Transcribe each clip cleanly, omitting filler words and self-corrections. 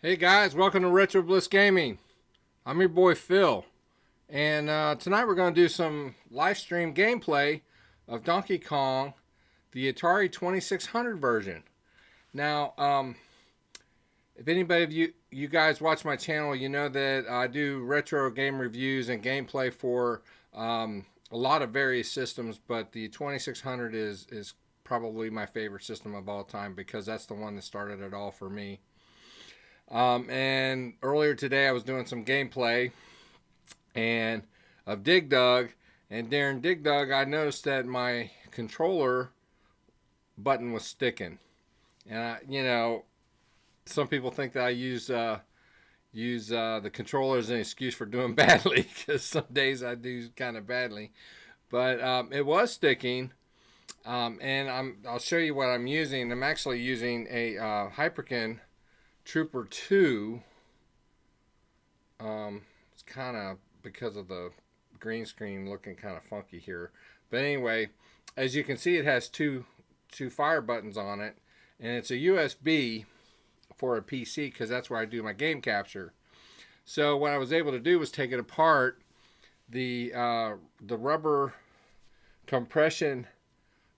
Hey guys, welcome to Retro Bliss Gaming. I'm your boy Phil, and tonight we're going to do some live stream gameplay of Donkey Kong, the Atari 2600 version. Now, if anybody of you guys watch my channel, you know that I do retro game reviews and gameplay for a lot of various systems, but the 2600 is probably my favorite system of all time because that's the one that started it all for me. And earlier today I was doing some gameplay and of Dig Dug, and during Dig Dug I noticed that my controller button was sticking, and some people think that I use the controller as an excuse for doing badly, because some days I do kind of badly, but it was sticking. And I'll show you what I'm using. I'm actually using a Hyperkin Trooper 2. It's kind of, because of the green screen, looking kind of funky here. But anyway, as you can see, it has two fire buttons on it, and it's a USB for a PC because that's where I do my game capture. So what I was able to do was take it apart. The rubber compression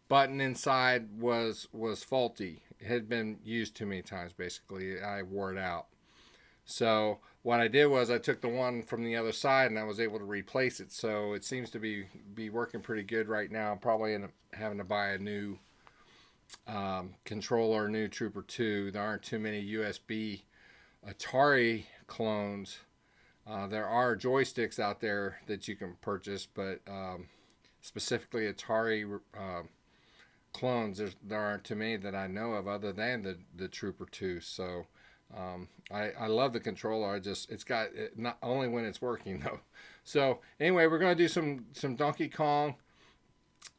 button inside was faulty. It had been used too many times. Basically, I wore it out. So what I did was I took the one from the other side and I was able to replace it. So it seems to be working pretty good right now. I'm probably having to buy a new controller, new Trooper 2. There aren't too many USB Atari clones. There are joysticks out there that you can purchase, but specifically Atari clones, there aren't too many that I know of other than the Trooper 2. So I love the controller. It's got it, not only when it's working though. So anyway, we're going to do some Donkey Kong.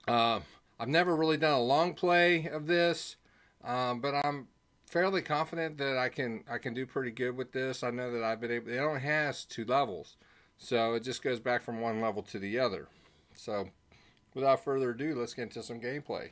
I've never really done a long play of this, but I'm fairly confident that I can do pretty good with this. I know that I've been able. It only has 2 levels, so it just goes back from one level to the other. So without further ado, let's get into some gameplay.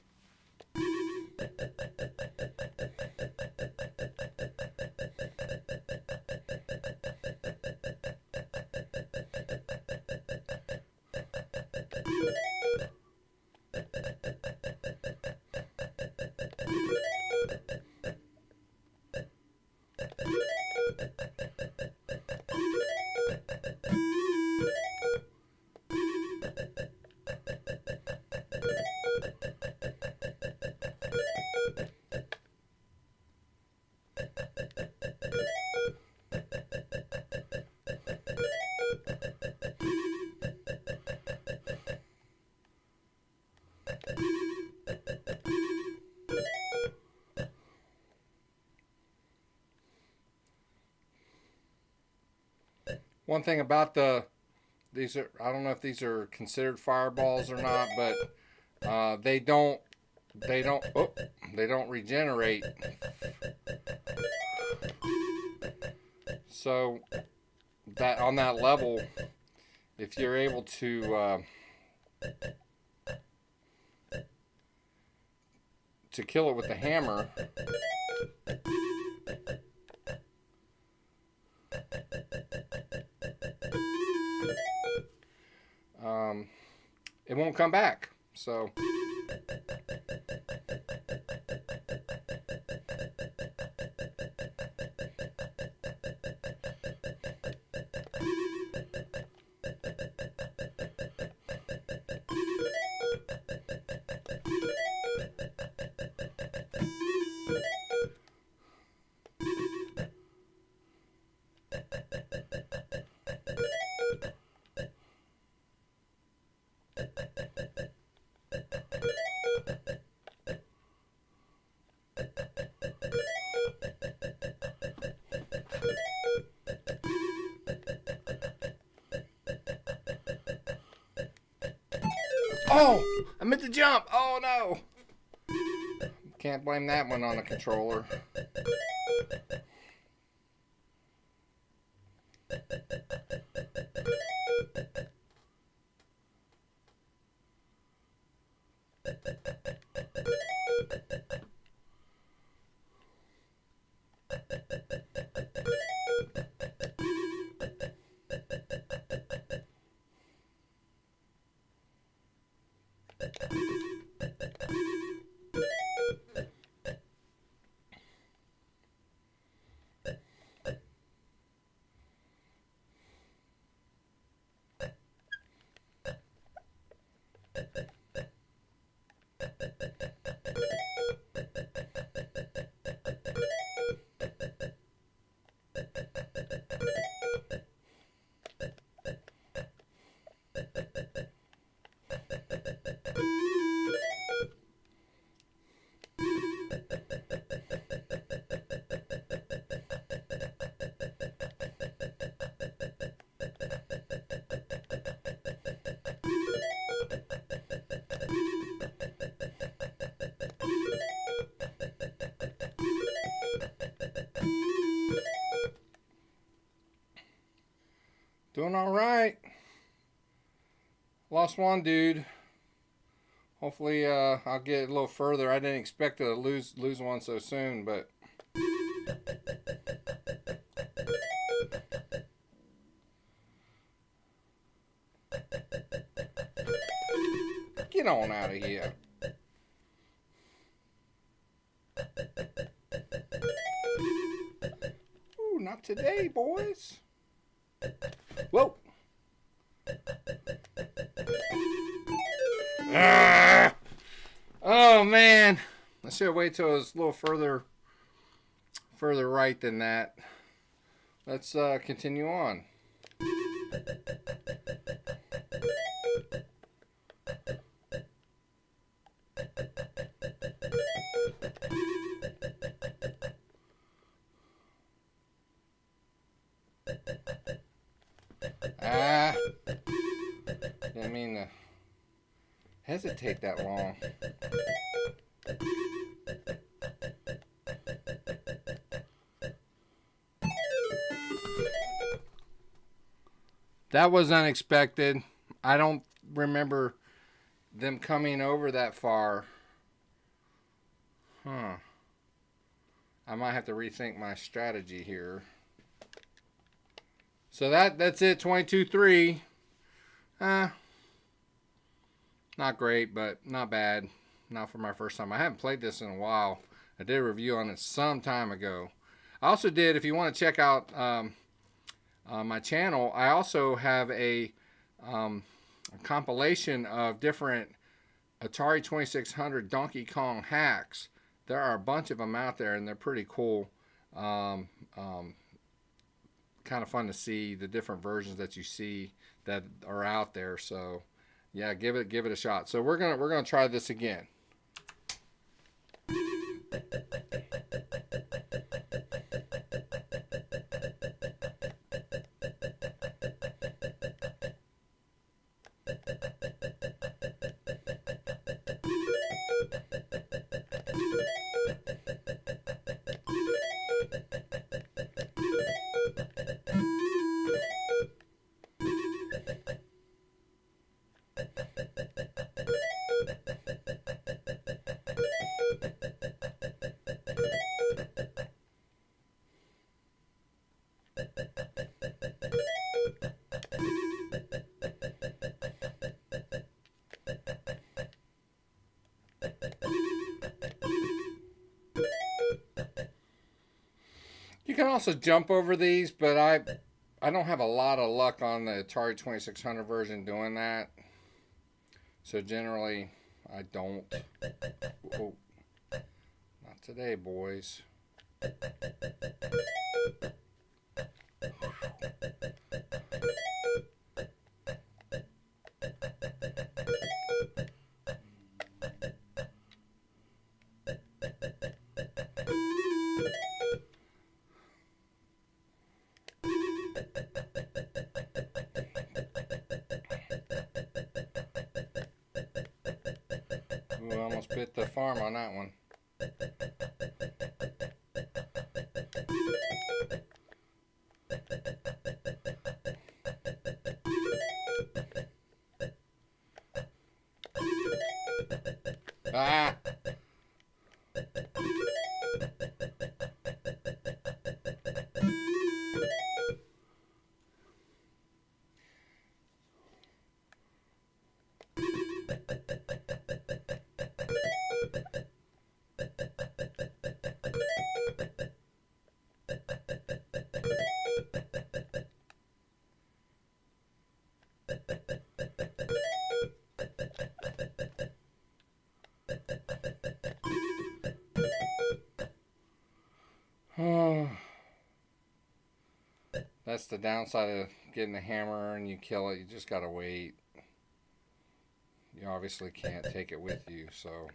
One thing about these are, I don't know if these are considered fireballs or not, but they don't regenerate. So that on that level, if you're able to kill it with the hammer, it won't come back. So oh, I meant to jump. Oh no. Can't blame that one on the controller. Doing all right. Lost one dude. Hopefully, I'll get a little further. I didn't expect to lose one so soon, but get on out of here. Ooh, not today, boys. Whoa. Ah! Oh man, I should wait till it was a little further right than that. Let's continue on. Ah, didn't mean to hesitate that long. That was unexpected. I don't remember them coming over that far. Huh. I might have to rethink my strategy here. So that's it, 22-3. Not great, but not bad. Not for my first time. I haven't played this in a while. I did a review on it some time ago. I also did, if you want to check out my channel, I also have a compilation of different Atari 2600 Donkey Kong hacks. There are a bunch of them out there, and they're pretty cool. Kind of fun to see the different versions that you see that are out there. So yeah, give it a shot. So we're gonna try this again. You can also jump over these, but I don't have a lot of luck on the Atari 2600 version doing that. So generally, I don't. Oh, not today, boys. Ooh, I almost bit the farm on that one. Ah! That's the downside of getting a hammer and you kill it. You just gotta wait. You obviously can't take it with you, so.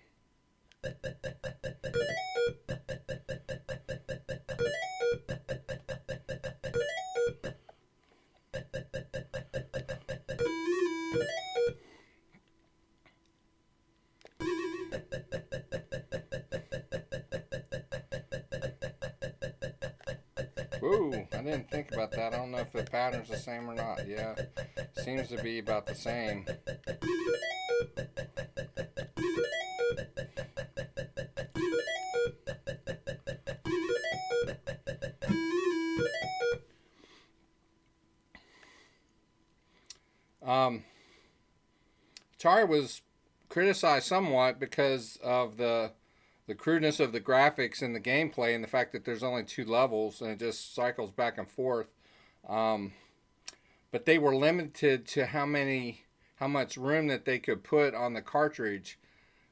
Ooh, I didn't think about that. I don't know if the pattern's the same or not. Yeah, seems to be about the same. Um, Atari was criticized somewhat because of the crudeness of the graphics and the gameplay, and the fact that there's only 2 levels and it just cycles back and forth. Um, but they were limited to how much room that they could put on the cartridge.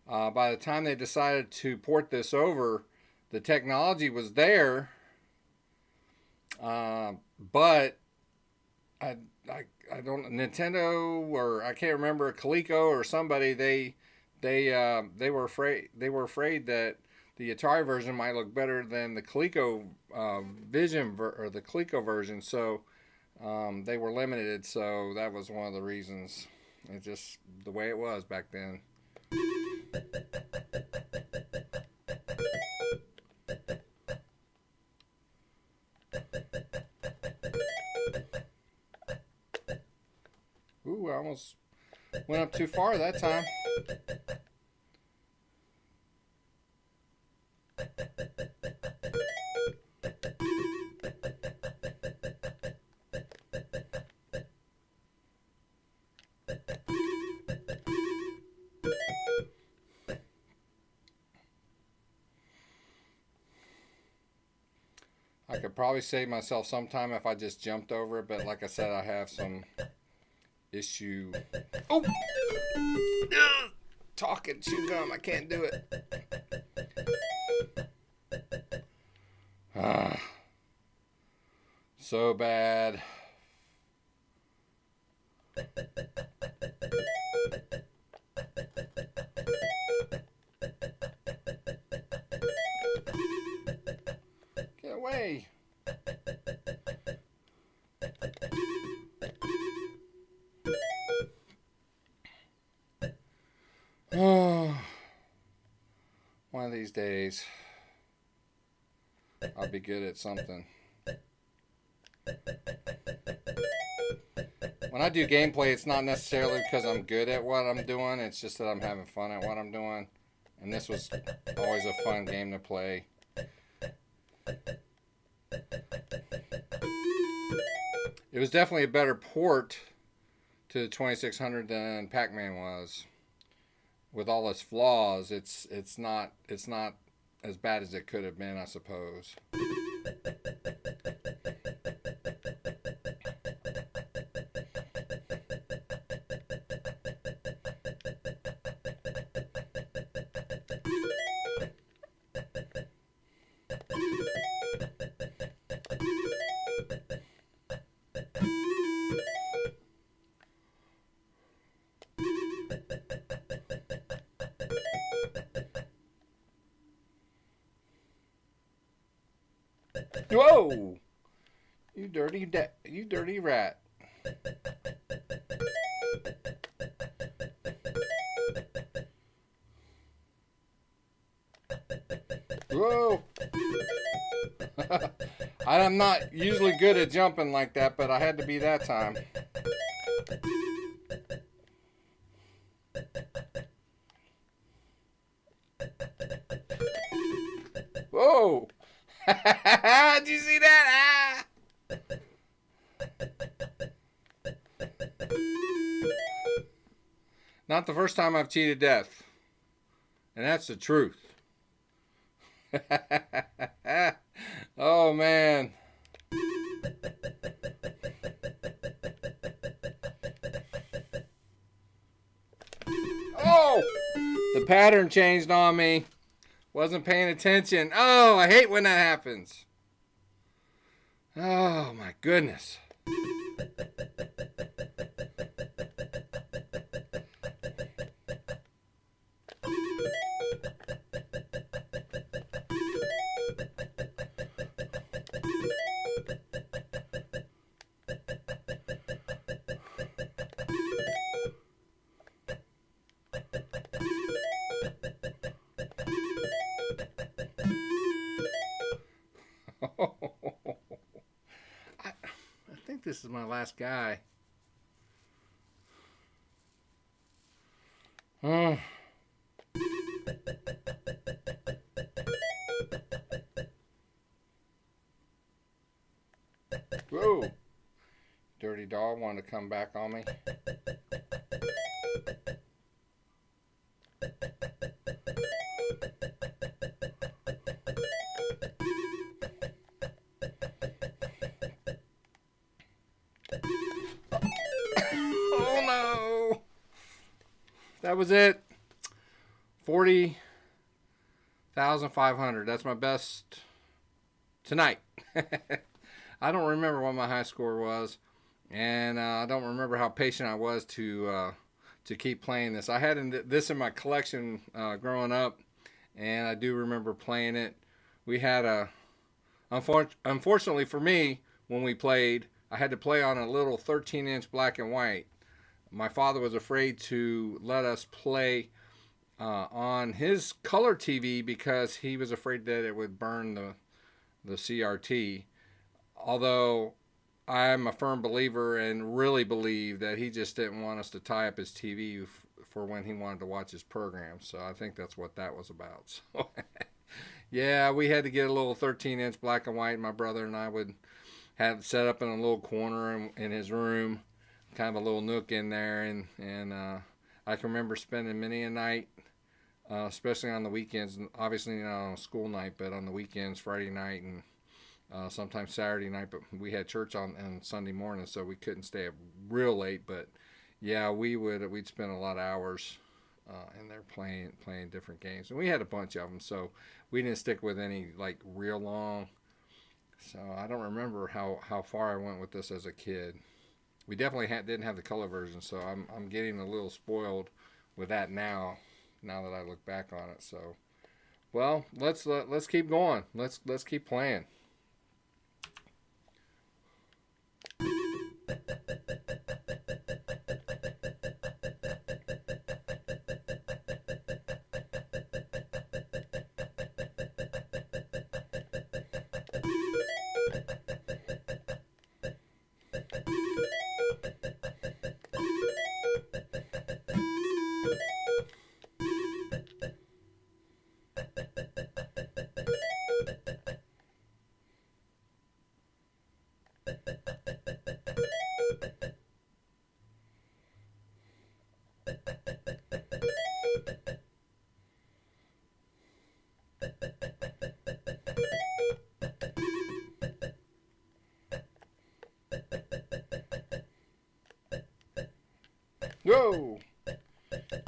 By the time they decided to port this over, the technology was there, but I, I don't Nintendo, or I can't remember, Coleco or somebody, they were afraid that the Atari version might look better than the Coleco or the Coleco version, so they were limited. So that was one of the reasons. It's just the way it was back then. Ooh, I almost went up too far that time. I could probably save myself some time if I just jumped over it, but like I said, I have some issue. Oh! Talking chew gum, I can't do it. Ah, so bad. Get away. Oh, one of these days, I'll be good at something. When I do gameplay, it's not necessarily because I'm good at what I'm doing. It's just that I'm having fun at what I'm doing. And this was always a fun game to play. It was definitely a better port to the 2600 than Pac-Man was. With all its flaws, it's not as bad as it could have been, I suppose. Whoa! You dirty rat. Whoa! I'm not usually good at jumping like that, but I had to be that time. Whoa! Did you see that? Ah! Not the first time I've cheated death. And that's the truth. Oh, man. Oh! The pattern changed on me. Wasn't paying attention. Oh, I hate when that happens. Oh, my goodness. think this is my last guy. Hmm. Whoa. Dirty dog wanted to come back on me. Oh no! That was it. 40,500. That's my best tonight. I don't remember what my high score was, and I don't remember how patient I was to keep playing this. I had this in my collection growing up, and I do remember playing it. We had unfortunately for me, when we played, I had to play on a little 13-inch black and white. My father was afraid to let us play on his color TV because he was afraid that it would burn the CRT. Although I'm a firm believer and really believe that he just didn't want us to tie up his TV for when he wanted to watch his program. So I think that's what that was about. So yeah, we had to get a little 13-inch black and white. My brother and I would have it set up in a little corner in his room, kind of a little nook in there, and I can remember spending many a night, especially on the weekends, and obviously not on a school night, but on the weekends, Friday night and sometimes Saturday night. But we had church on Sunday morning, so we couldn't stay up real late. But yeah, we'd spend a lot of hours in there playing different games, and we had a bunch of them, so we didn't stick with any like real long. So I don't remember how far I went with this as a kid. We definitely didn't have the color version, so I'm getting a little spoiled with that now that I look back on it. So, well, let's keep going. Let's keep playing. Whoa!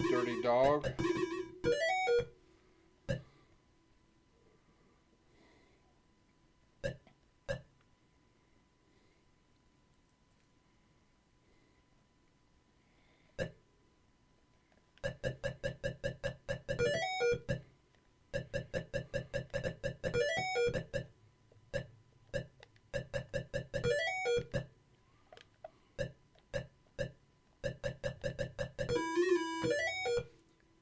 Dirty dog.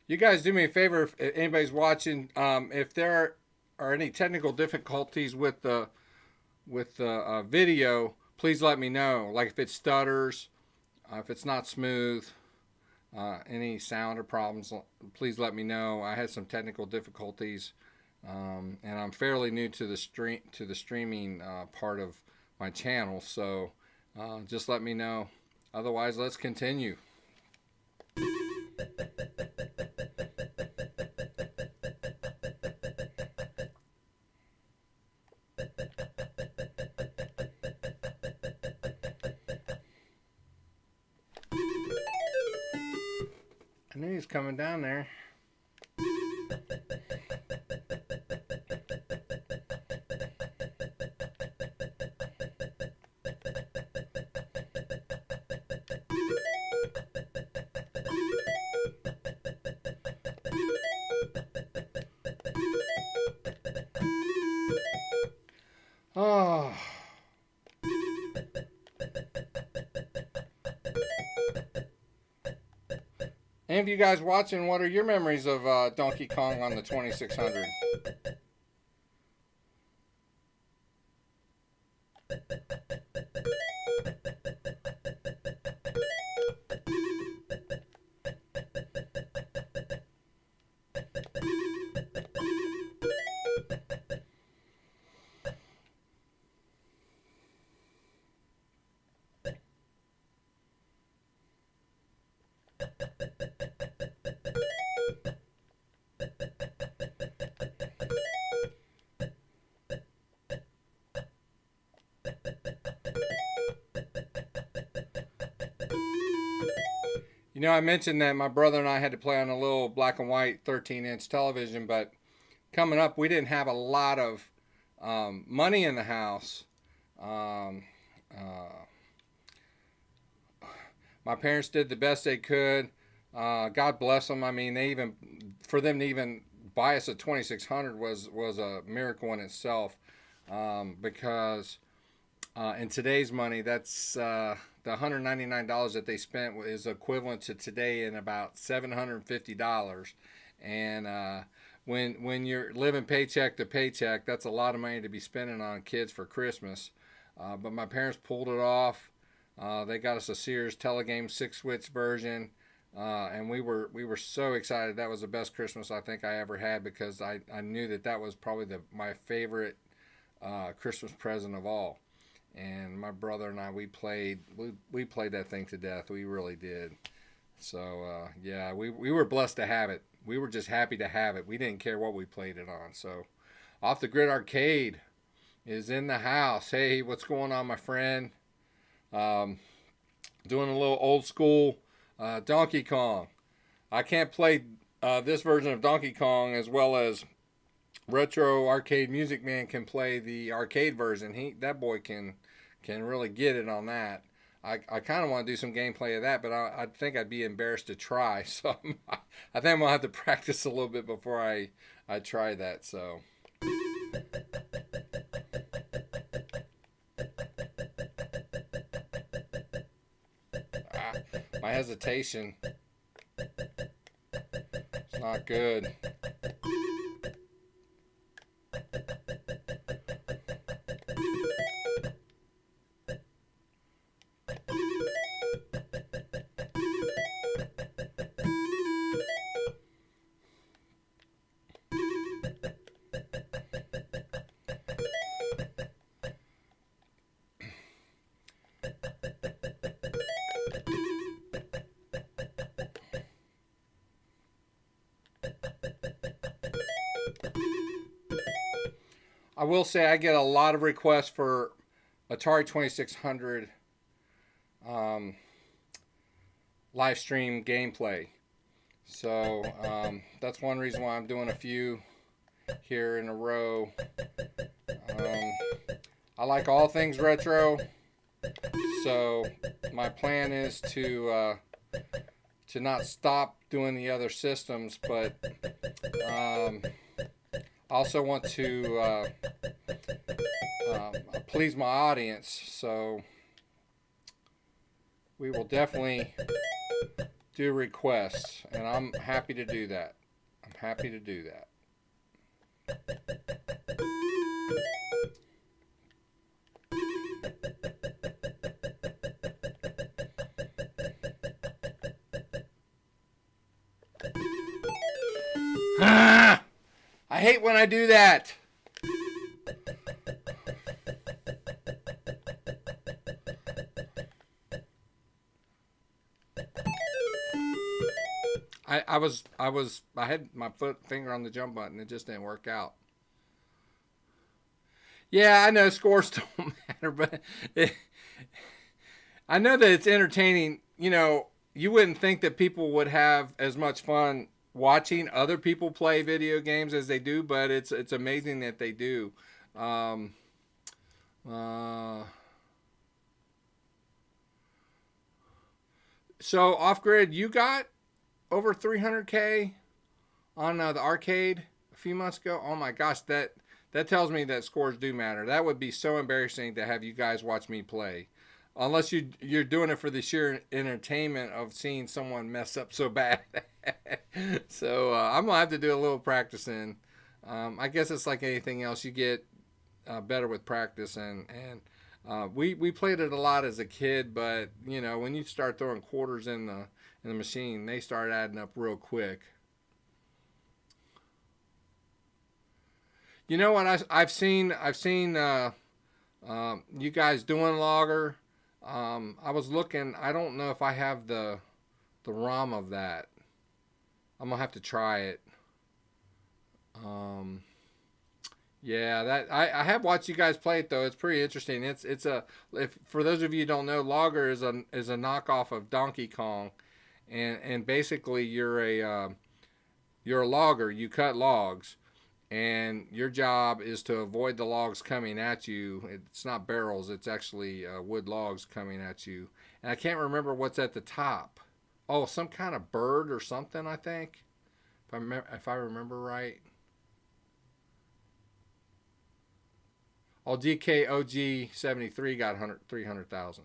You guys do me a favor if anybody's watching. If there are any technical difficulties with the video, please let me know. Like if it stutters, if it's not smooth, any sound or problems, please let me know. I had some technical difficulties, and I'm fairly new to the streaming part of my channel, so just let me know. Otherwise, let's continue. I knew he was coming down there. Oh. Any of you guys watching, what are your memories of Donkey Kong on the 2600? You know, I mentioned that my brother and I had to play on a little black and white 13-inch television, but coming up, we didn't have a lot of money in the house. Um, uh, my parents did the best they could. God bless them. I mean, they even for them to even buy us a 2600 was a miracle in itself, because in today's money, that's the $199 that they spent is equivalent to today in about $750. And when you're living paycheck to paycheck, that's a lot of money to be spending on kids for Christmas. But my parents pulled it off. They got us a Sears Telegame 6-switch version. And we were so excited. That was the best Christmas I think I ever had, because I knew that was probably my favorite Christmas present of all. And my brother and I, we played that thing to death. We really did. So yeah, we were blessed to have it. We were just happy to have it. We didn't care what we played it on. So Off the Grid Arcade is in the house. Hey, what's going on, my friend? Doing a little old school Donkey Kong. I can't play this version of Donkey Kong as well as Retro Arcade Music Man can play the arcade version. That boy can really get it on that. I kind of want to do some gameplay of that, but I think I'd be embarrassed to try. So I think I'm gonna have to practice a little bit before I try that. So. My hesitation. It's not good. I will say I get a lot of requests for Atari 2600 live stream gameplay. So that's one reason why I'm doing a few here in a row. I like all things retro, so my plan is to not stop doing the other systems, but I also want to please my audience, so we will definitely do requests, and I'm happy to do that. I'm happy to do that. I hate when I do that. I had my finger on the jump button. It just didn't work out. Yeah, I know scores don't matter, but I know that it's entertaining. You know, you wouldn't think that people would have as much fun watching other people play video games as they do, but it's amazing that they do. So Off Grid, you got over 300K on the arcade a few months ago. Oh my gosh, that tells me that scores do matter. That would be so embarrassing to have you guys watch me play, unless you're doing it for the sheer entertainment of seeing someone mess up so bad. So I'm gonna have to do a little practicing. I guess it's like anything else. You get better with practice, and we played it a lot as a kid, but you know, when you start throwing quarters in the machine, they start adding up real quick. You know what? I've seen you guys doing logger. I was looking. I don't know if I have the ROM of that. I'm gonna have to try it. Yeah, that I have watched you guys play it though. It's pretty interesting. It's a, if for those of you who don't know, logger is a knockoff of Donkey Kong, and basically you're a logger. You cut logs, and your job is to avoid the logs coming at you. It's not barrels; it's actually wood logs coming at you. And I can't remember what's at the top. Oh, some kind of bird or something, I think. If I remember right. Oh, DKOG 73 got 300,000.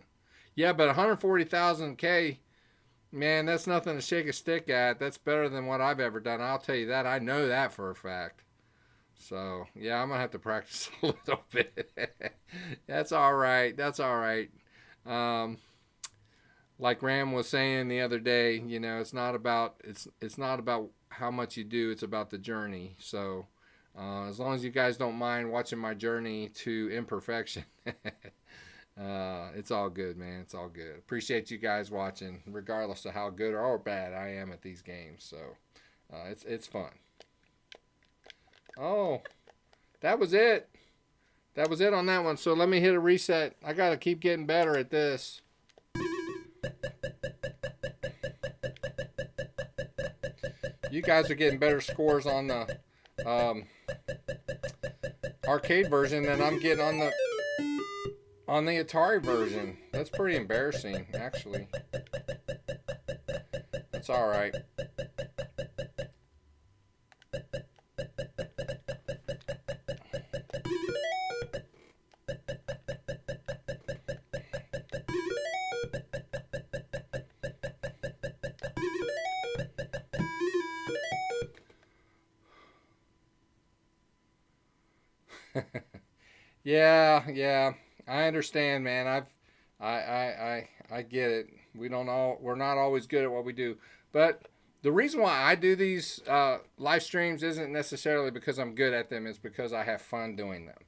Yeah, but 140,000 K, man, that's nothing to shake a stick at. That's better than what I've ever done. I'll tell you that. I know that for a fact. So, yeah, I'm going to have to practice a little bit. That's all right. That's all right. Um, like Ram was saying the other day, you know, it's not about how much you do, it's about the journey. So, as long as you guys don't mind watching my journey to imperfection, it's all good, man. It's all good. Appreciate you guys watching, regardless of how good or bad I am at these games. So, it's fun. Oh, that was it. That was it on that one. So let me hit a reset. I gotta keep getting better at this. You guys are getting better scores on the arcade version than I'm getting on the Atari version. That's pretty embarrassing, actually. That's all right. Yeah, I understand, man. I get it. We're not always good at what we do, but the reason why I do these live streams isn't necessarily because I'm good at them. It's because I have fun doing them.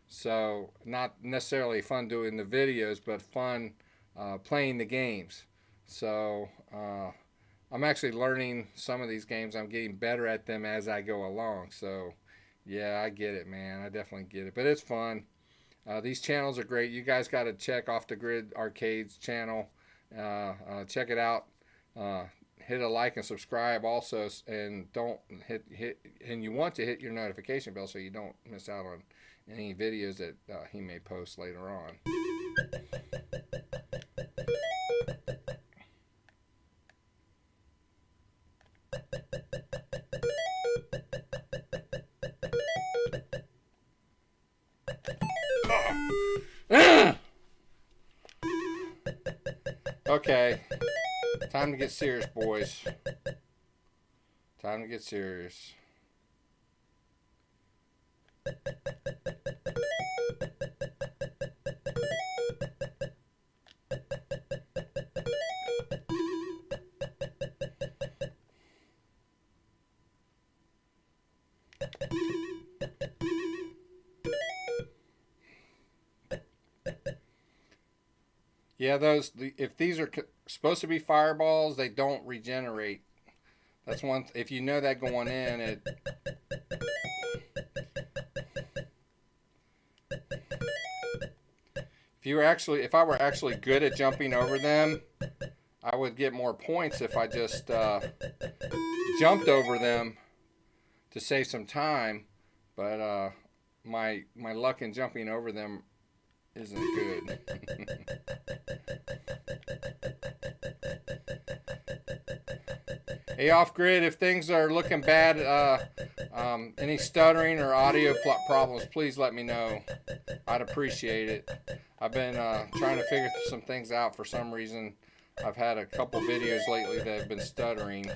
So not necessarily fun doing the videos, but fun playing the games. So I'm actually learning some of these games. I'm getting better at them as I go along. So yeah, I get it, man. I definitely get it. But it's fun. These channels are great. You guys got to check Off the Grid Arcades channel. Check it out. Hit a like and subscribe also, and don't and you want to hit your notification bell so you don't miss out on any videos that he may post later on. Okay, time to get serious, boys. Time to get serious. Yeah, if these are supposed to be fireballs, they don't regenerate. That's one. If you know that going in, if I were actually good at jumping over them, I would get more points if I just jumped over them to save some time. But my luck in jumping over them isn't good. Hey, Off Grid, if things are looking bad, any stuttering or audio problems, please let me know. I'd appreciate it. I've been trying to figure some things out. For some reason, I've had a couple videos lately that have been stuttering.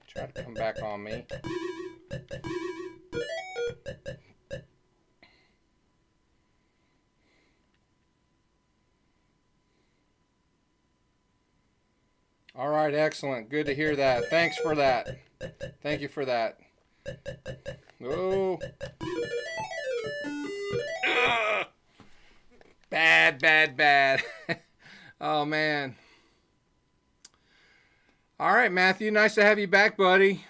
Try to come back on me. All right, excellent. Good to hear that. Thanks for that. Thank you for that. Oh. Bad, bad, bad. Oh, man. All right, Matthew. Nice to have you back, buddy.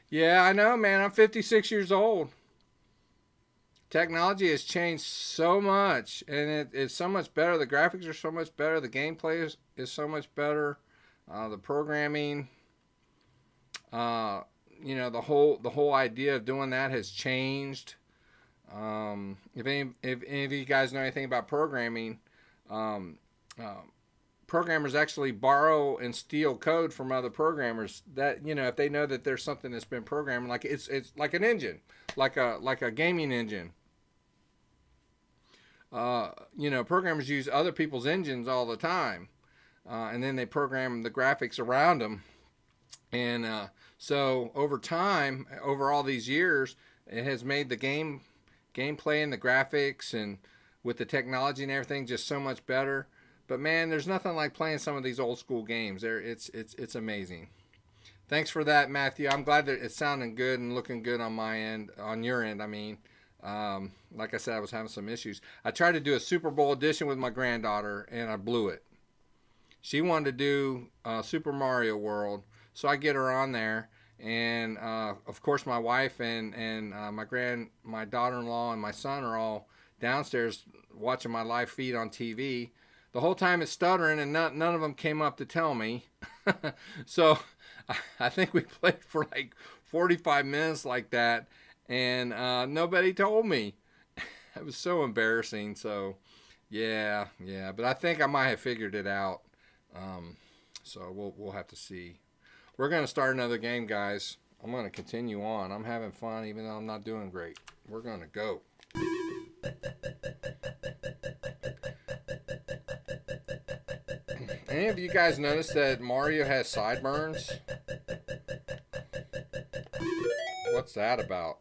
Yeah, I know, man. I'm 56 years old. Technology has changed so much, and it's so much better. The graphics are so much better. The gameplay is so much better. The programming, uh, the whole idea of doing that has changed. If any of you guys know anything about programming, um, uh, programmers actually borrow and steal code from other programmers. That if they know that there's something that's been programmed, like it's like an engine, like a gaming engine. Programmers use other people's engines all the time, and then they program the graphics around them. And so over time, over all these years, it has made the gameplay and the graphics and with the technology and everything just so much better. But man, there's nothing like playing some of these old school games. It's amazing. Thanks for that, Matthew. I'm glad that it's sounding good and looking good on my end, on your end. I mean, like I said, I was having some issues. I tried to do a Super Bowl edition with my granddaughter, and I blew it. She wanted to do Super Mario World, so I get her on there, and of course my wife and my daughter-in-law and my son are all downstairs watching my live feed on TV. The whole time it's stuttering, and none of them came up to tell me. So I think we played for like 45 minutes like that, and nobody told me. It was so embarrassing. So yeah, but I think I might have figured it out. So we'll have to see. We're gonna start another game, guys. I'm gonna continue on. I'm having fun, even though I'm not doing great. We're gonna go. Any of you guys notice that Mario has sideburns? What's that about?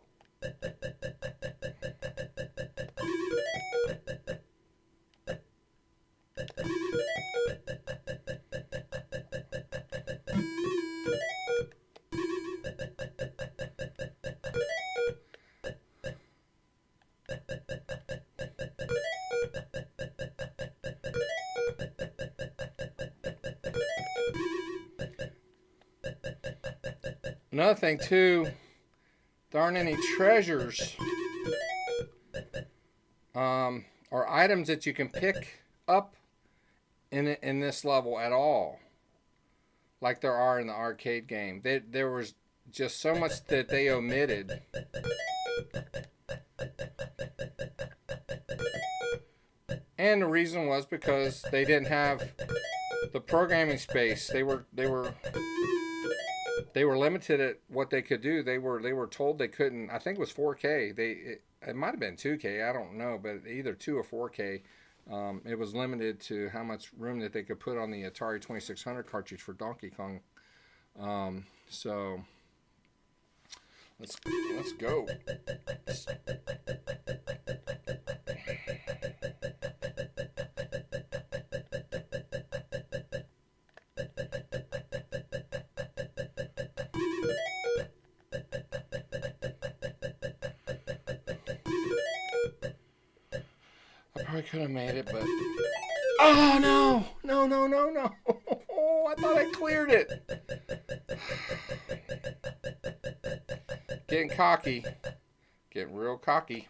Another thing too, there aren't any treasures or items that you can pick up in this level at all, like there are in the arcade game. There was just so much that they omitted. And the reason was because they didn't have the programming space. They were limited at what they could do. They were told they couldn't. I think it was 4K. It might have been 2K. I don't know, but either 2 or 4K. It was limited to how much room that they could put on the Atari 2600 cartridge for Donkey Kong. So let's go. I probably could have made it, but oh no! No! I thought I cleared it. Getting cocky. Getting real cocky.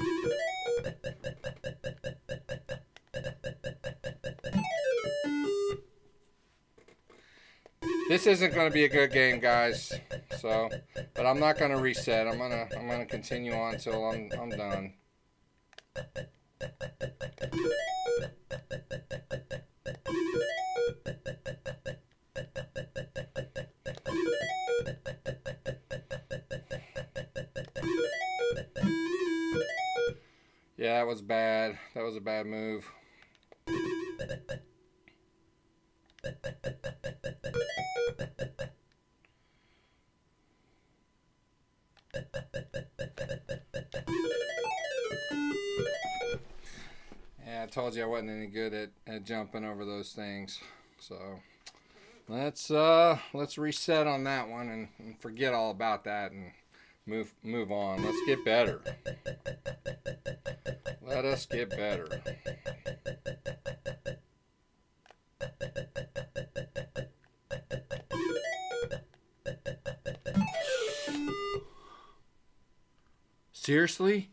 This isn't going to be a good game, guys. So, but I'm not going to reset. I'm gonna continue on until I'm done. Yeah, that was bad. That was a bad move. Yeah, I told you I wasn't any good at jumping over those things. So let's reset on that one and forget all about that and Move on. Let's get better. Let us get better. Seriously?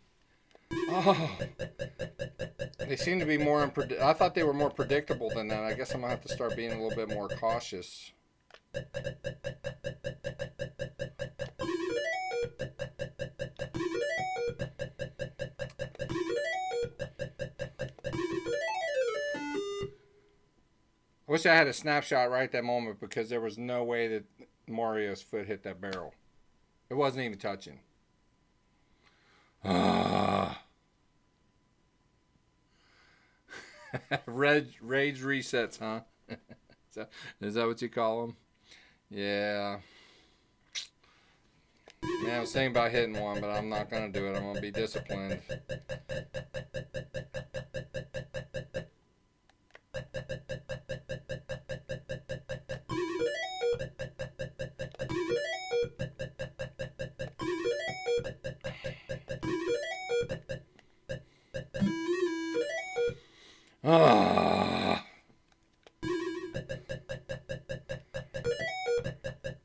Oh, they seem to be more I thought they were more predictable than that. I guess I'm gonna have to start being a little bit more cautious. I wish I had a snapshot right at that moment because there was no way that Mario's foot hit that barrel. It wasn't even touching. Rage resets, huh? Is that what you call them? Yeah. Man, I was thinking about hitting one, but I'm not going to do it. I'm going to be disciplined.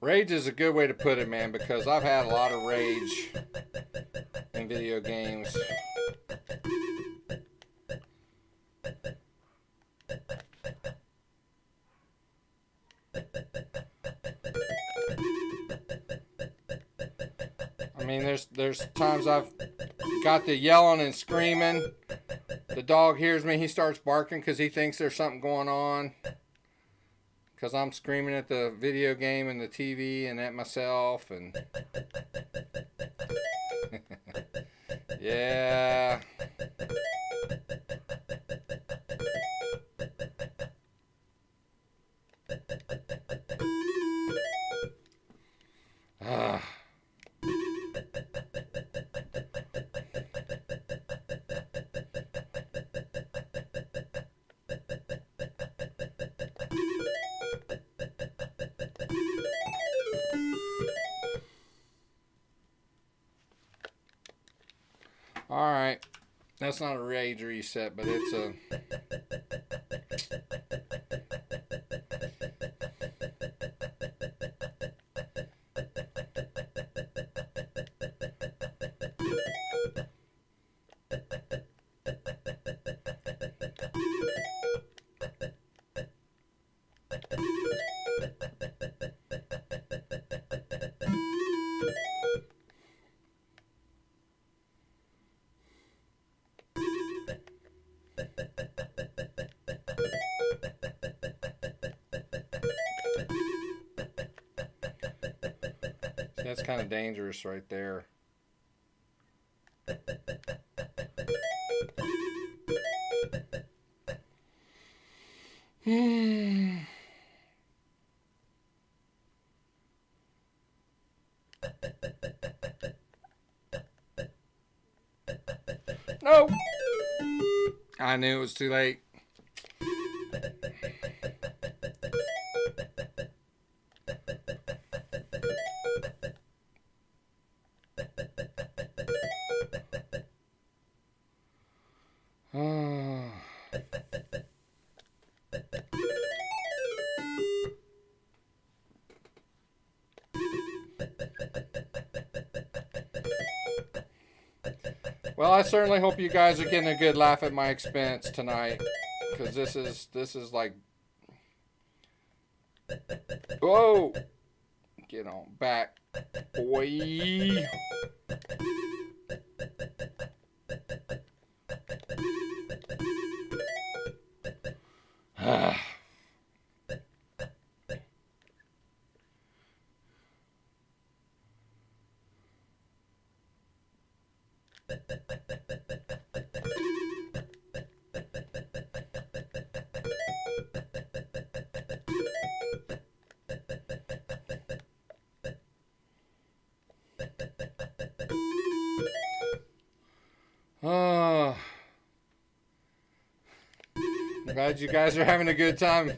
Rage is a good way to put it, man, because I've had a lot of rage in video games. I mean, there's times I've got the yelling and screaming. The dog hears me, he starts barking because he thinks there's something going on. Because I'm screaming at the video game and the TV and at myself and yeah. All right, that's not a rage reset, but it's a that's kind of dangerous right there. No! I knew it was too late. Well, I certainly hope you guys are getting a good laugh at my expense tonight, because this is like, whoa, get on back, boy. I'm glad you guys are having a good time.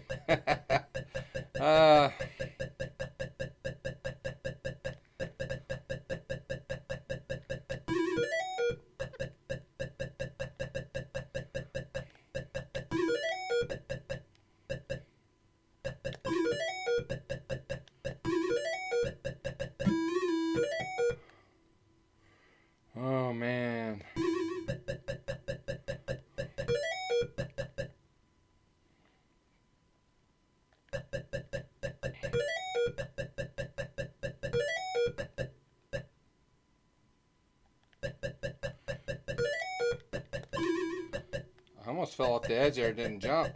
almost fell off the edge there, didn't jump.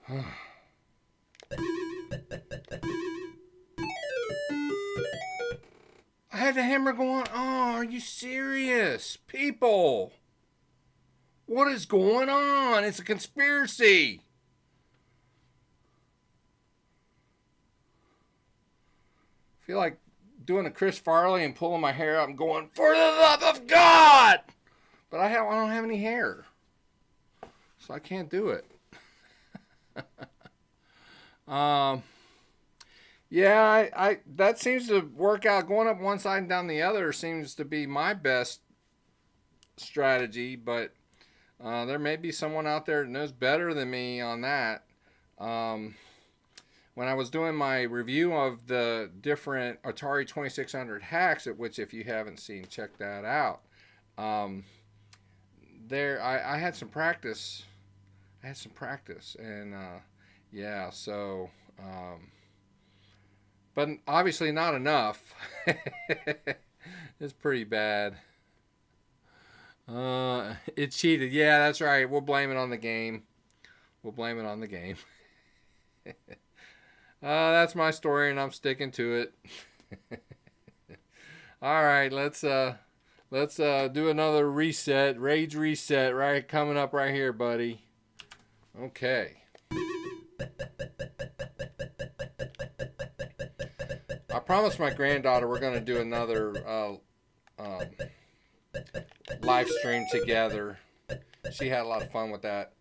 I had the hammer going. Oh, are you serious? People, what is going on? It's a conspiracy. I feel like doing a Chris Farley and pulling my hair out and going, for the love of God! But I don't have any hair. So I can't do it. Yeah, I that seems to work out. Going up one side and down the other seems to be my best strategy, but there may be someone out there that knows better than me on that. When I was doing my review of the different Atari 2600 hacks, at which if you haven't seen, check that out. I had some practice. And yeah, so but obviously not enough. It's pretty bad. It cheated. Yeah, that's right. We'll blame it on the game. That's my story, and I'm sticking to it. All right, let's do another reset, rage reset, right coming up right here, buddy. Okay. I promised my granddaughter we're going to do another live stream together. She had a lot of fun with that.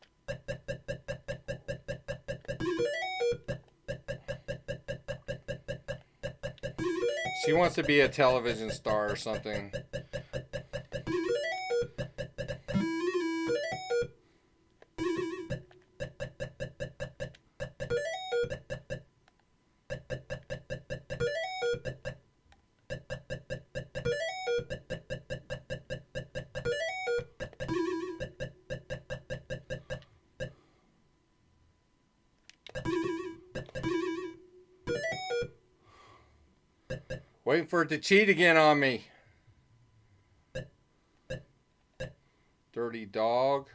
She wants to be a television star or something. Waiting for it to cheat again on me. Dirty dog.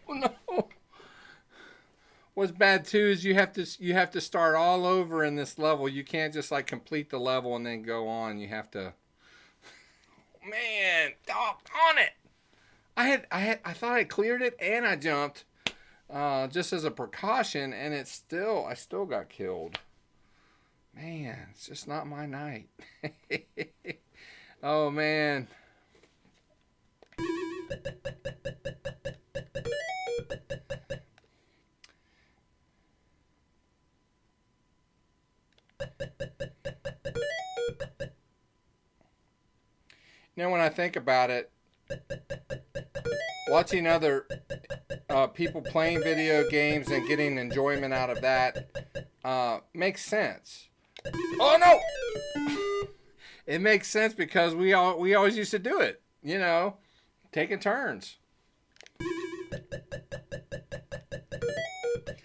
Oh no. What's bad too is you have to start all over in this level. You can't just like complete the level and then go on. You have to. Man, dog on it. I thought I cleared it and I jumped just as a precaution, and I still got killed. Man, it's just not my night. Oh man. Now, when I think about it, watching other people playing video games and getting enjoyment out of that makes sense. Oh no! It makes sense because we always used to do it, taking turns.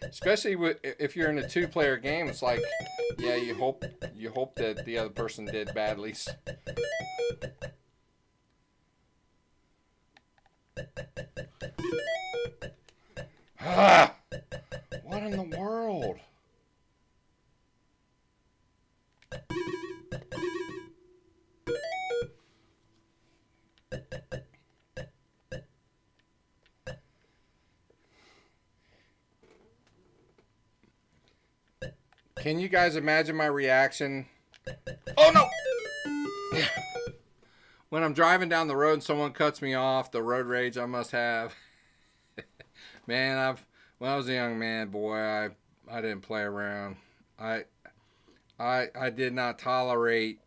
Especially if you're in a two-player game, it's like, yeah, you hope that the other person did badly. Ah, what in the world? Can you guys imagine my reaction? Oh no! When I'm driving down the road and someone cuts me off, the road rage I must have. Man, when I was a young man, boy, I didn't play around. I did not tolerate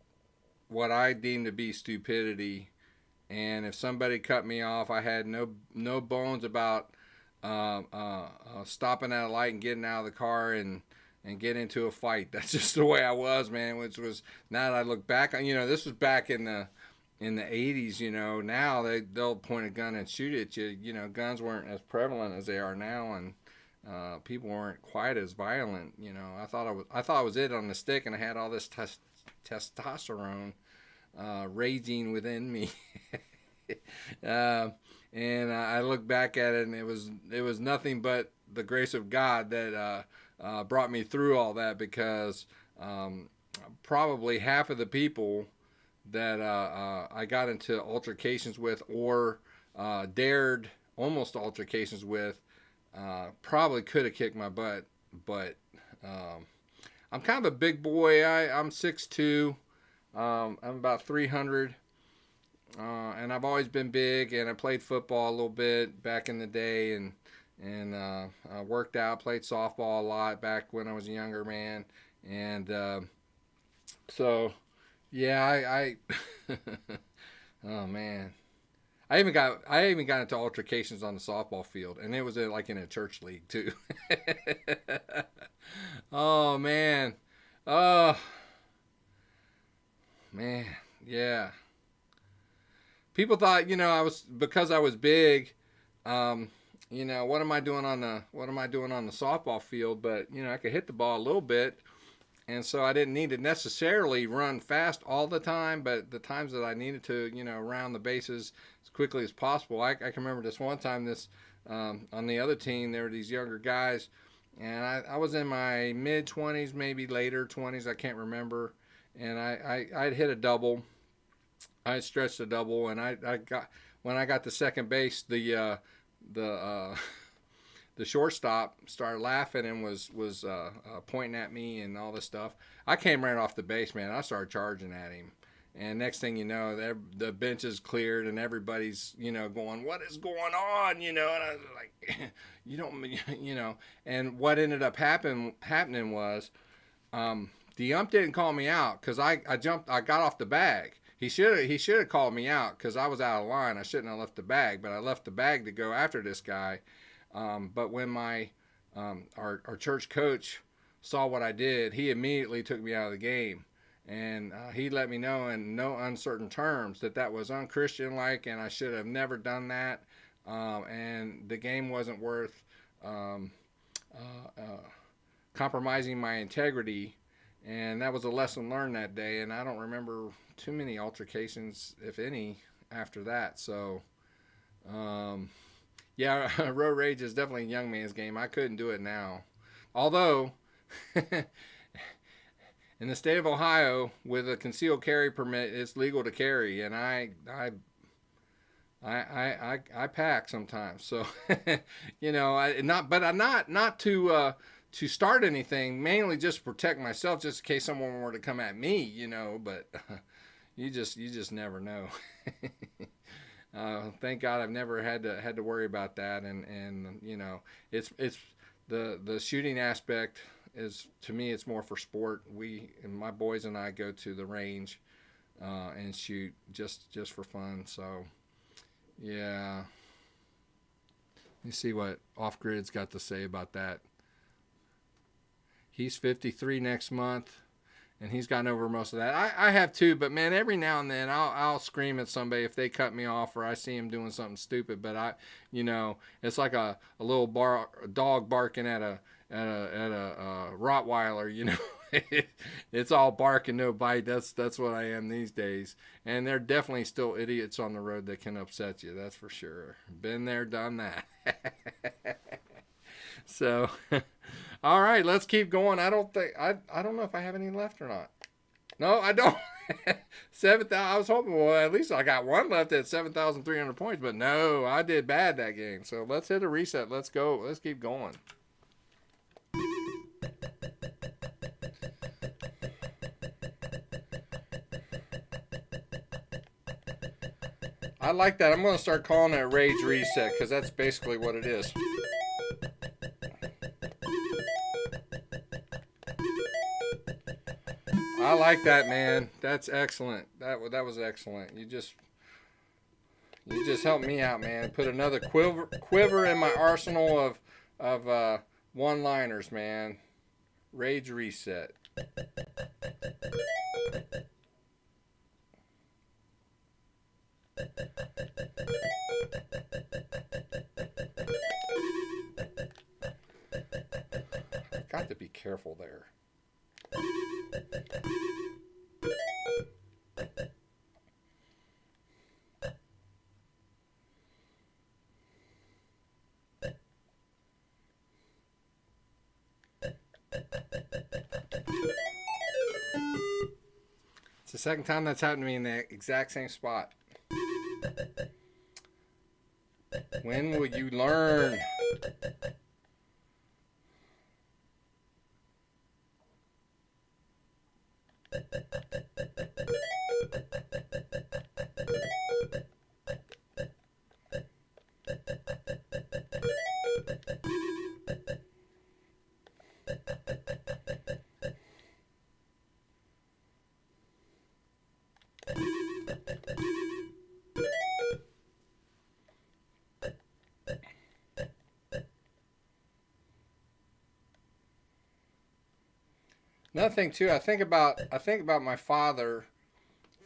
what I deemed to be stupidity, and if somebody cut me off, I had no bones about stopping at a light and getting out of the car and get into a fight. That's just the way I was, man. Which was, now that I look back on, this was back in the in the 80s, now they'll point a gun and shoot at you. Guns weren't as prevalent as they are now, and people weren't quite as violent. I thought I was it on the stick, and I had all this testosterone raging within me. And I look back at it, and it was nothing but the grace of God that brought me through all that, because probably half of the people that I got into altercations with, or dared almost altercations with, probably could have kicked my butt. But I'm kind of a big boy. I'm 6'2". I'm about 300. And I've always been big, and I played football a little bit back in the day, and I worked out, played softball a lot back when I was a younger man, and so yeah, I oh man, I even got into altercations on the softball field, and it was like in a church league too. Oh man, oh man, yeah. People thought, because I was big, what am I doing on the softball field? But I could hit the ball a little bit, and so I didn't need to necessarily run fast all the time. But the times that I needed to, round the bases as quickly as possible. I can remember this one time. On the other team, there were these younger guys, and I was in my mid 20s, maybe later 20s. I can't remember, and I'd hit a double. I stretched a double, and I got, when I got to second base, the shortstop started laughing and was pointing at me and all this stuff. I came right off the base, man. I started charging at him, and next thing you know, the bench is cleared and everybody's going, "What is going on?" And I was like, "You don't," And what ended up happening was, the ump didn't call me out because I got off the bag. He should have called me out because I was out of line. I shouldn't have left the bag, but I left the bag to go after this guy. But when our church coach saw what I did, he immediately took me out of the game, and he let me know in no uncertain terms that was unchristian-like, and I should have never done that. And the game wasn't worth compromising my integrity. And that was a lesson learned that day, and I don't remember too many altercations, if any, after that. So, yeah, road rage is definitely a young man's game. I couldn't do it now. Although, in the state of Ohio, with a concealed carry permit, it's legal to carry, and I pack sometimes. So, not to start anything, mainly just to protect myself, just in case someone were to come at me, but you just never know. Thank God I've never had to worry about that, and it's the shooting aspect is, to me, it's more for sport. My boys and I go to the range and shoot just for fun. So yeah, let me see what Off Grid's got to say about that. He's 53 next month, and he's gotten over most of that. I have too, but man, every now and then I'll scream at somebody if they cut me off or I see him doing something stupid. But it's like a little dog barking at a Rottweiler. It's all bark and no bite. That's what I am these days. And there are definitely still idiots on the road that can upset you. That's for sure. Been there, done that. So, all right, let's keep going. I don't know if I have any left or not. No, I don't. 7,000. I was hoping, well, at least I got one left at 7,300 points, but no, I did bad that game. So let's hit a reset. Let's go. Let's keep going. I like that. I'm going to start calling it a rage reset because that's basically what it is. I like that, man. That's excellent. That was excellent. You just helped me out, man. Put another quiver in my arsenal of one-liners, man. Rage reset. careful there. It's the second time that's happened to me in the exact same spot. When will you learn? Another thing too, I think about my father,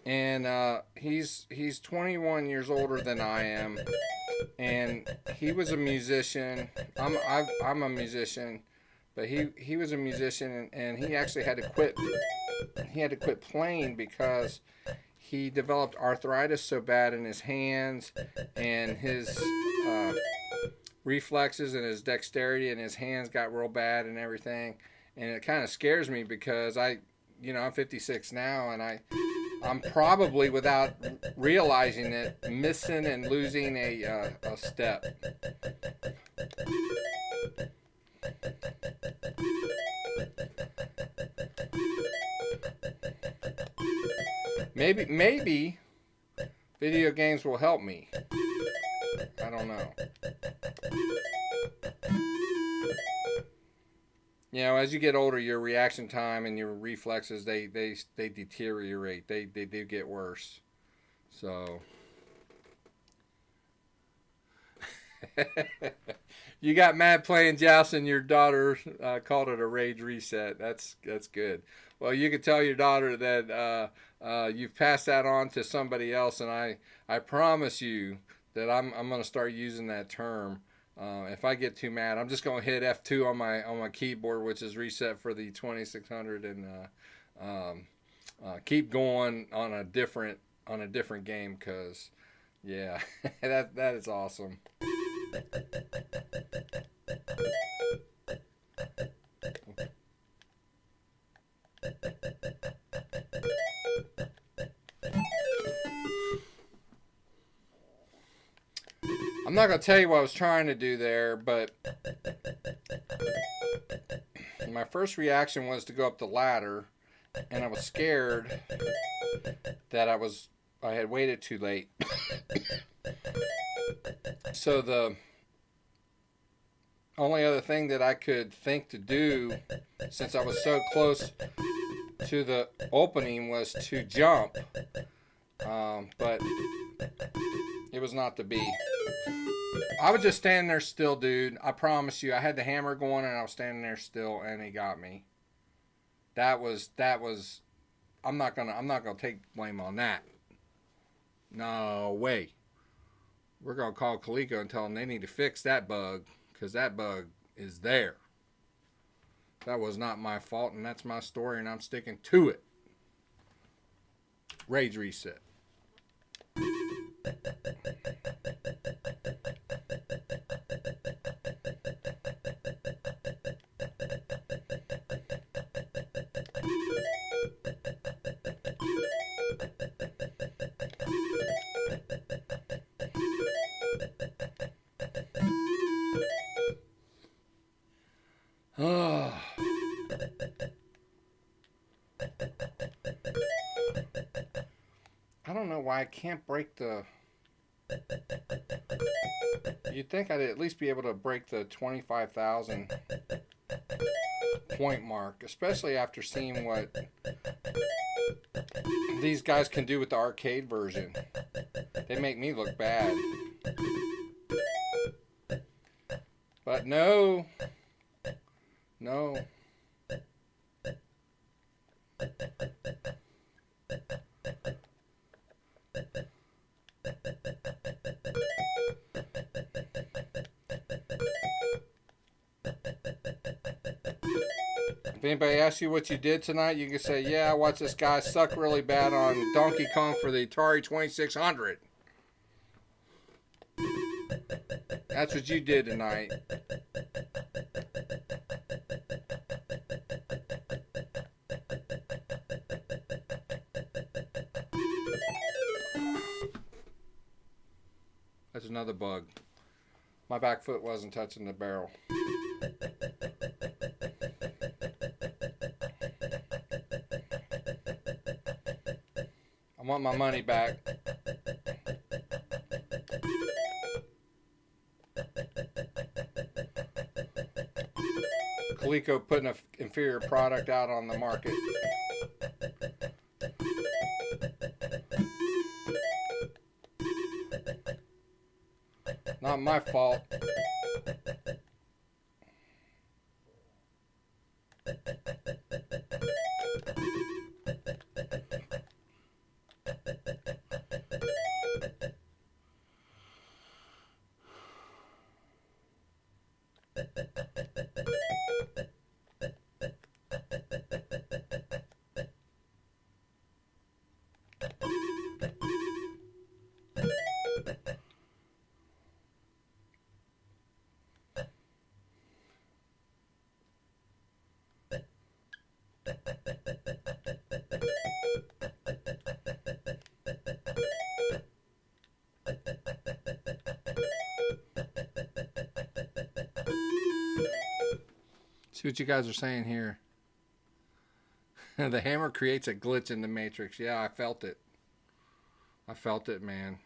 and he's 21 years older than I am, and he was a musician. I'm a musician, but he was a musician, and he actually had to quit. He had to quit playing because he developed arthritis so bad in his hands, and his reflexes and his dexterity in his hands got real bad and everything. And it kind of scares me because I'm 56 now, and I'm probably, without realizing it, missing and losing a step. Maybe video games will help me. I don't know. As you get older, your reaction time and your reflexes, they deteriorate. They do get worse. So you got mad playing joust, and your daughter called it a rage reset. That's good. Well, you can tell your daughter that you've passed that on to somebody else, and I promise you that I'm going to start using that term. If I get too mad, I'm just going to hit F2 on my keyboard, which is reset for the 2600, and keep going on a different game, because yeah, that is awesome. I'm not going to tell you what I was trying to do there, but my first reaction was to go up the ladder, and I was scared that I had waited too late. So the only other thing that I could think to do, since I was so close to the opening, was to jump, but it was not to be. I was just standing there still, dude. I promise you, I had the hammer going, and I was standing there still, and he got me. That was. I'm not gonna take blame on that. No way. We're gonna call Coleco and tell them they need to fix that bug, because that bug is there. That was not my fault, and that's my story, and I'm sticking to it. Rage reset. Oh. I don't know why I can't break the... You'd think I'd at least be able to break the 25,000 point mark, especially after seeing what these guys can do with the arcade version. They make me look bad. But no. If anybody asks you what you did tonight, you can say, yeah, I watched this guy suck really bad on Donkey Kong for the Atari 2600. That's what you did tonight. That's another bug. My back foot wasn't touching the barrel. I want my money back. Coleco putting an inferior product out on the market. Not my fault. See what you guys are saying here. The hammer creates a glitch in the matrix. Yeah, I felt it. I felt it, man.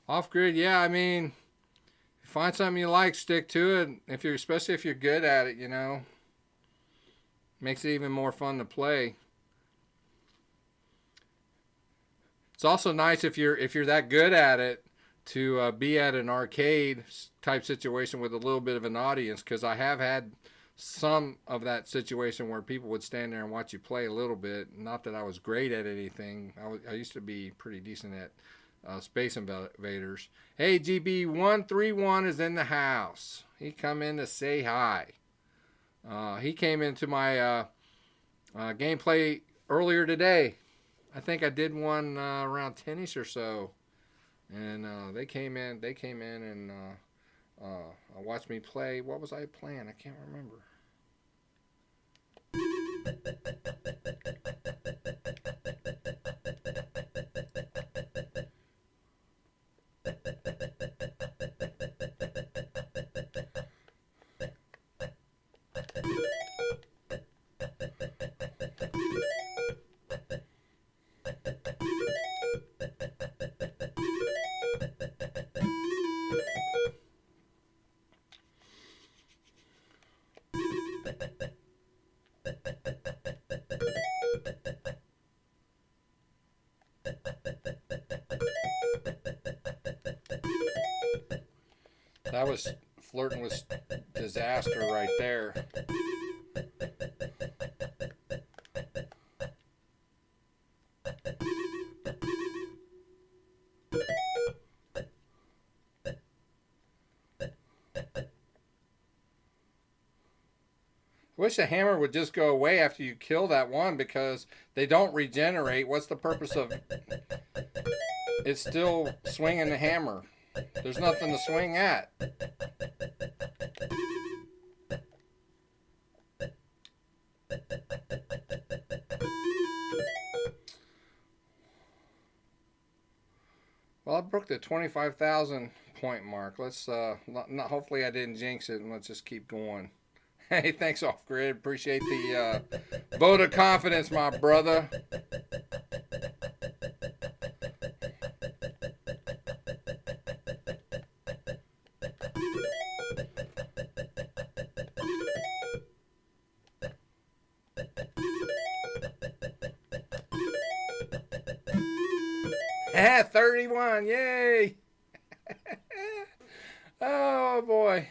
Off grid, yeah, I mean, find something you like, stick to it. Especially if you're good at it, you know. Makes it even more fun to play. It's also nice if you're that good at it to be at an arcade type situation with a little bit of an audience, because I have had some of that situation where people would stand there and watch you play a little bit. Not that I was great at anything. I used to be pretty decent at Space Invaders. Hey, GB131 is in the house. He come in to say hi. He came into my gameplay earlier today. I think I did one around 10ish or so, and they came in and watched me play. What was I playing? I can't remember. That was flirting with disaster right there. I wish the hammer would just go away after you kill that one, because they don't regenerate. What's the purpose of it's still swinging the hammer? There's nothing to swing at. Well, I broke the 25,000 point mark. Let's hopefully I didn't jinx it, and let's just keep going. Hey, thanks, Off Grid. Appreciate the vote of confidence, my brother. Ah, 31, yay! Oh boy.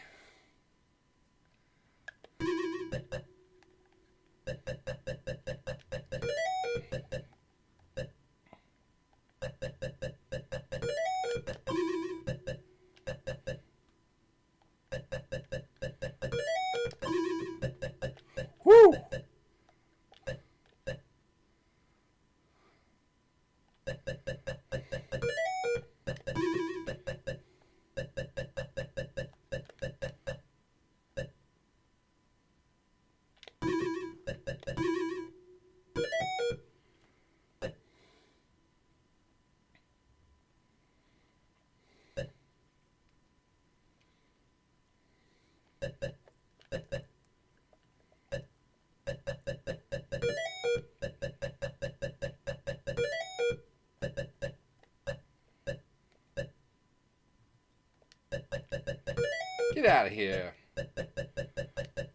Get out of here.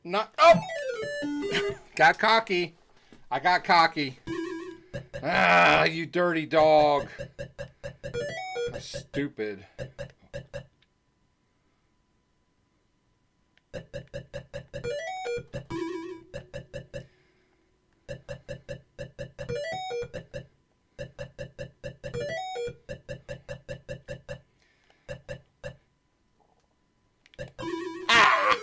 Not. Oh! Got cocky. I got cocky. Ah, you dirty dog. Stupid. Ah!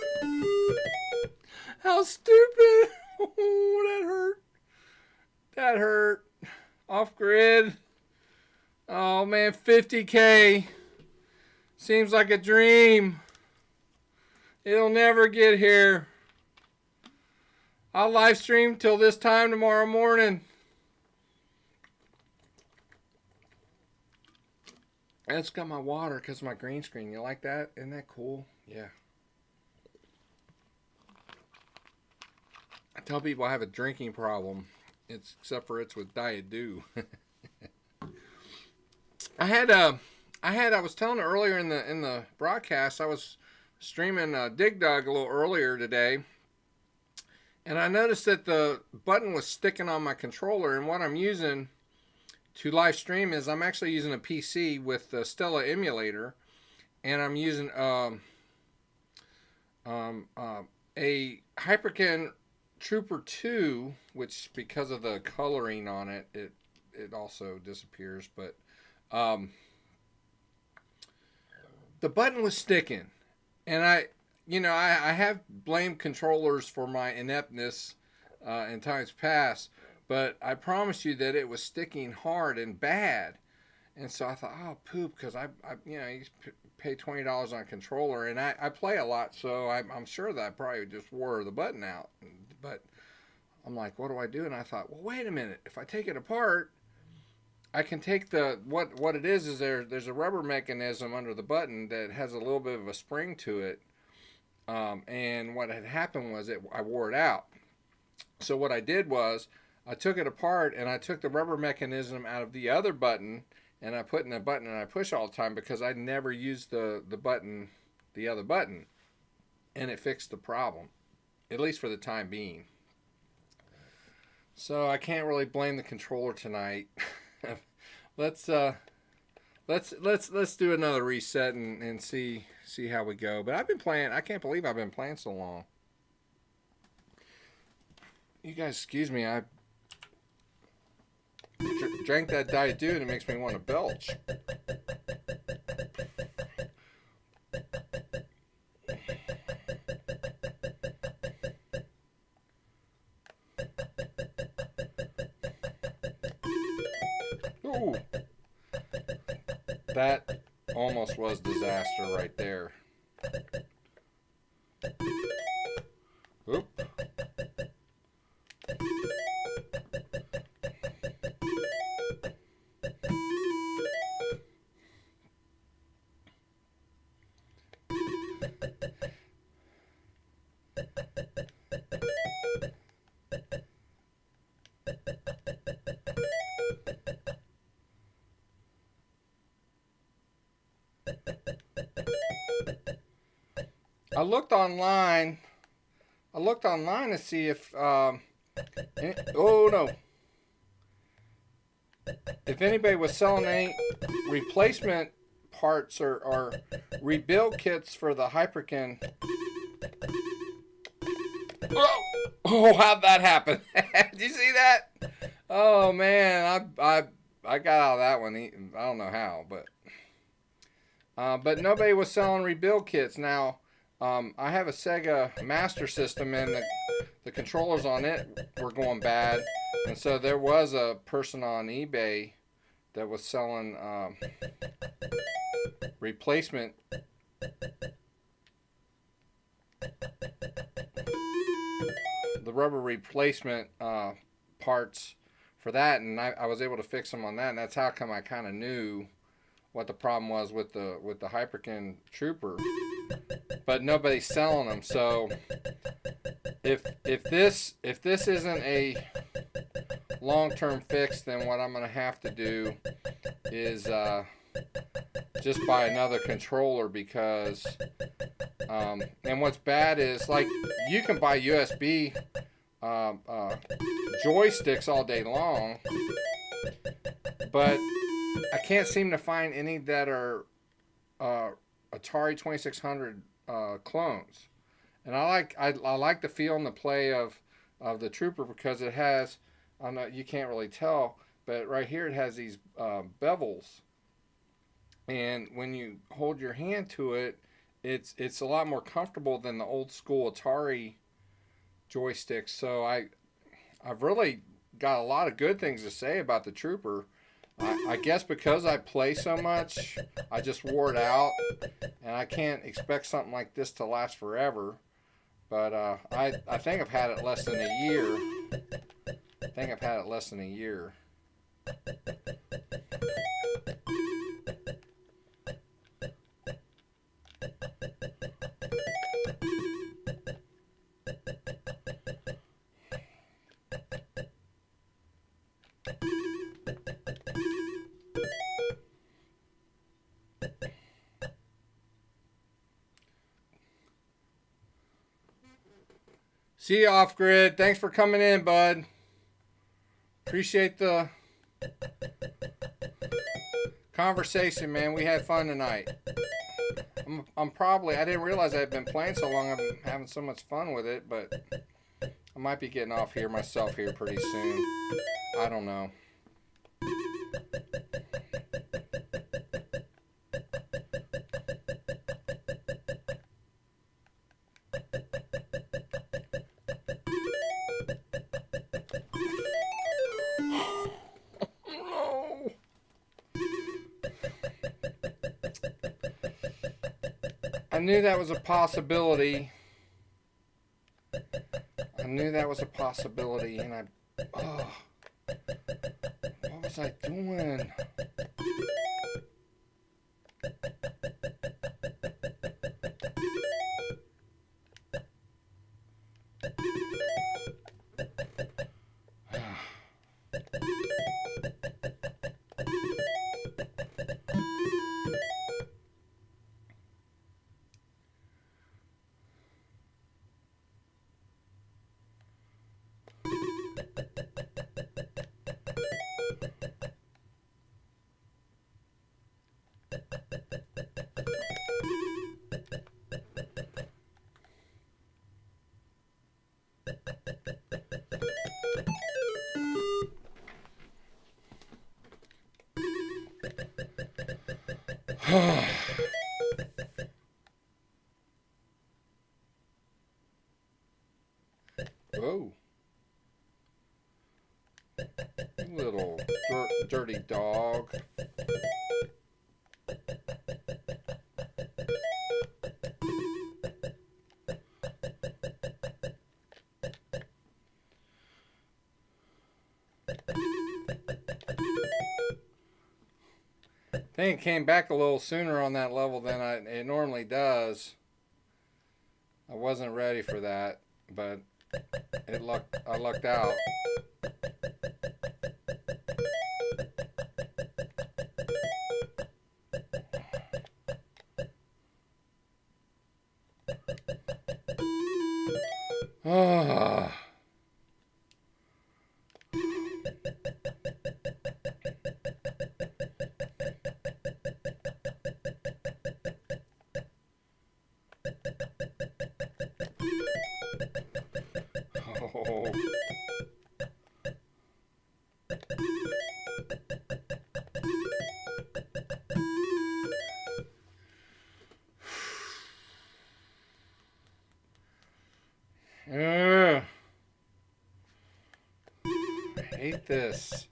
How stupid. Oh, that hurt. That hurt. Off grid. Oh man, 50K. Seems like a dream. It'll never get here. I'll live stream till this time tomorrow morning. And it's got my water because of my green screen. You like that? Isn't that cool? Yeah. I tell people I have a drinking problem. Except for it's with Diet Dew. I was telling earlier in the broadcast, I was streaming Dig Dug a little earlier today, and I noticed that the button was sticking on my controller. And what I'm using to live stream is I'm actually using a PC with the Stella emulator, and I'm using a Hyperkin Trooper 2, which because of the coloring on it, it also disappears. But the button was sticking, and I have blamed controllers for my ineptness in times past, but I promise you that it was sticking hard and bad. And so I thought, oh, poop, because you pay $20 on a controller, and I play a lot, so I'm sure that I probably just wore the button out. But I'm like, what do I do? And I thought, well, wait a minute. If I take it apart, I can take what it is there's a rubber mechanism under the button that has a little bit of a spring to it. And what had happened was I wore it out. So what I did was I took it apart and I took the rubber mechanism out of the other button, and I put in a button and I push all the time because I never used the other button, and it fixed the problem, at least for the time being. So I can't really blame the controller tonight. Let's do another reset and see how we go. But I've been playing. I can't believe I've been playing so long. You guys, excuse me. I drank that Diet Dew and it makes me want to belch. Ooh. That almost was disaster right there. Oop. I looked online to see if oh no, if anybody was selling any replacement parts or rebuild kits for the Hyperkin. Oh, how'd that happen? Did you see that? Oh man, I got out of that one. I don't know how, but nobody was selling rebuild kits. Now, I have a Sega Master System, and the controllers on it were going bad, and so there was a person on eBay that was selling replacement the rubber replacement parts for that, and I was able to fix them on that, and that's how come I kind of knew what the problem was with the Hyperkin Trooper. but nobody's selling them. So if this isn't a long-term fix, then what I'm gonna have to do is just buy another controller, because and what's bad is, like, you can buy USB joysticks all day long, but I can't seem to find any that are Atari 2600 clones. And I like the feel and the play of the Trooper, because it has, I know you can't really tell, but right here it has these bevels, and when you hold your hand to it, it's a lot more comfortable than the old school Atari joysticks. So I've really got a lot of good things to say about the Trooper. I guess because I play so much, I just wore it out, and I can't expect something like this to last forever. But I think I've had it less than a year. I think I've had it less than a year. See you, Off Grid. Thanks for coming in, bud. Appreciate the conversation, man. We had fun tonight. I didn't realize I'd been playing so long. I'm having so much fun with it, but I might be getting off here myself here pretty soon. I don't know. I knew that was a possibility. And what was I doing? Whoa. Little dirty dog. I think it came back a little sooner on that level than it normally does. I wasn't ready for that, but I lucked out. Ah. Oh. Ugh. I hate this.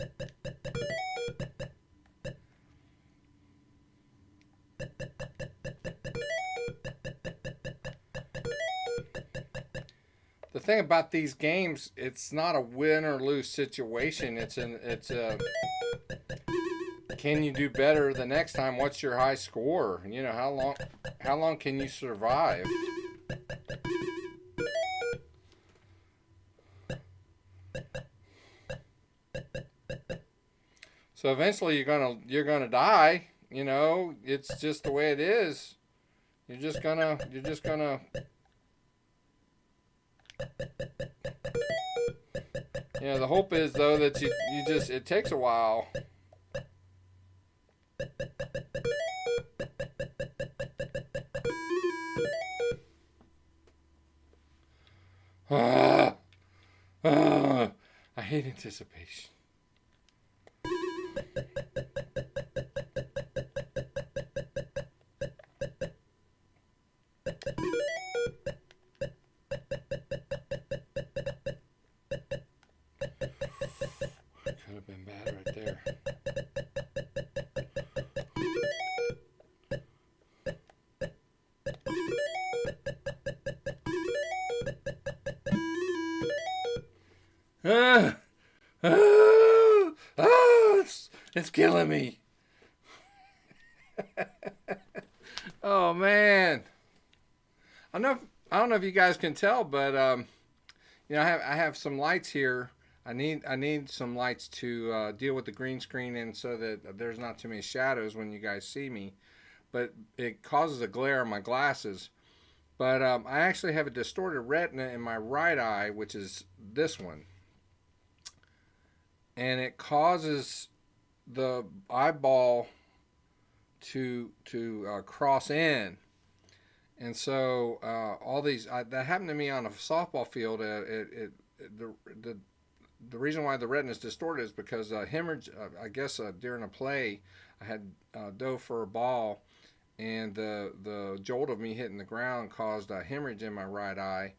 The thing about these games, it's not a win or lose situation. It's a can you do better the next time? What's your high score? You know, how long can you survive? So eventually you're gonna die. You know, it's just the way it is. You're just gonna. You know, the hope is though that you just it takes a while. Ah, ah, I hate anticipation. Could have been bad right there. Ah, ah, ah, it's killing me. Oh man, I know. I don't know if you guys can tell, but you know, I have some lights here. I need some lights to deal with the green screen, and so that there's not too many shadows when you guys see me. But it causes a glare on my glasses. But I actually have a distorted retina in my right eye, which is this one, and it causes the eyeball to cross in. And so all these that happened to me on a softball field. The reason why the retina is distorted is because hemorrhage. I guess during a play, I had dove for a ball, and the jolt of me hitting the ground caused a hemorrhage in my right eye,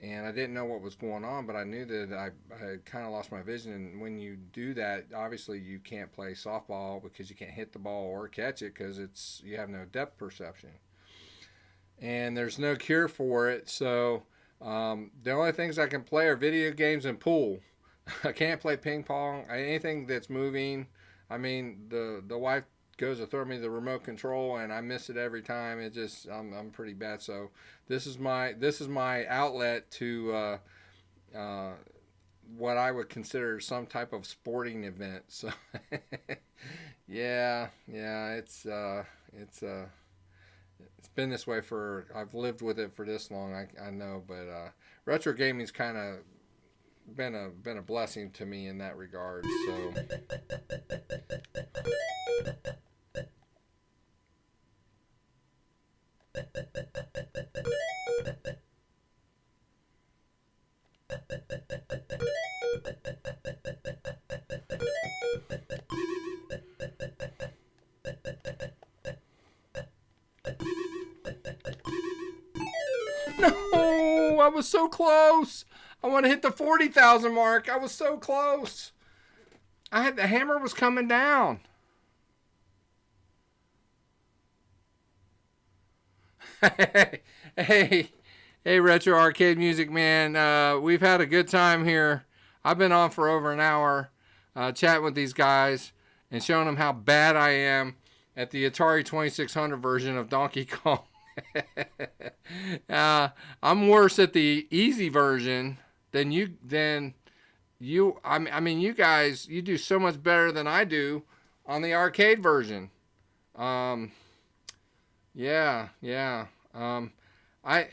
and I didn't know what was going on, but I knew that I had kind of lost my vision. And when you do that, obviously you can't play softball because you can't hit the ball or catch it because you have no depth perception, and there's no cure for it. So the only things I can play are video games and pool. I can't play ping pong, anything that's moving. I mean, the wife goes to throw me the remote control, and I miss it every time. It just I'm pretty bad. So this is my outlet to what I would consider some type of sporting event. So yeah, it's been this way I've lived with it for this long. I know, but retro gaming's kind of been a blessing to me in that regard. So no, I was so close. I want to hit the 40,000 mark. I was so close. The hammer was coming down. hey, Retro Arcade Music Man. We've had a good time here. I've been on for over an hour chatting with these guys and showing them how bad I am at the Atari 2600 version of Donkey Kong. I'm worse at the easy version than you. I mean, you guys, you do so much better than I do on the arcade version. Yeah. I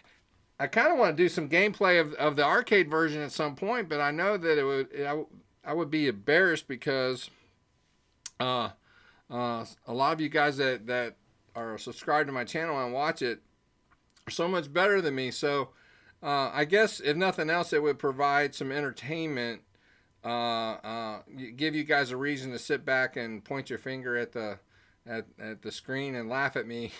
kind of want to do some gameplay of the arcade version at some point, but I know that I would be embarrassed because a lot of you guys that are subscribed to my channel and watch it are so much better than me. So I guess if nothing else, it would provide some entertainment. Give you guys a reason to sit back and point your finger at the screen and laugh at me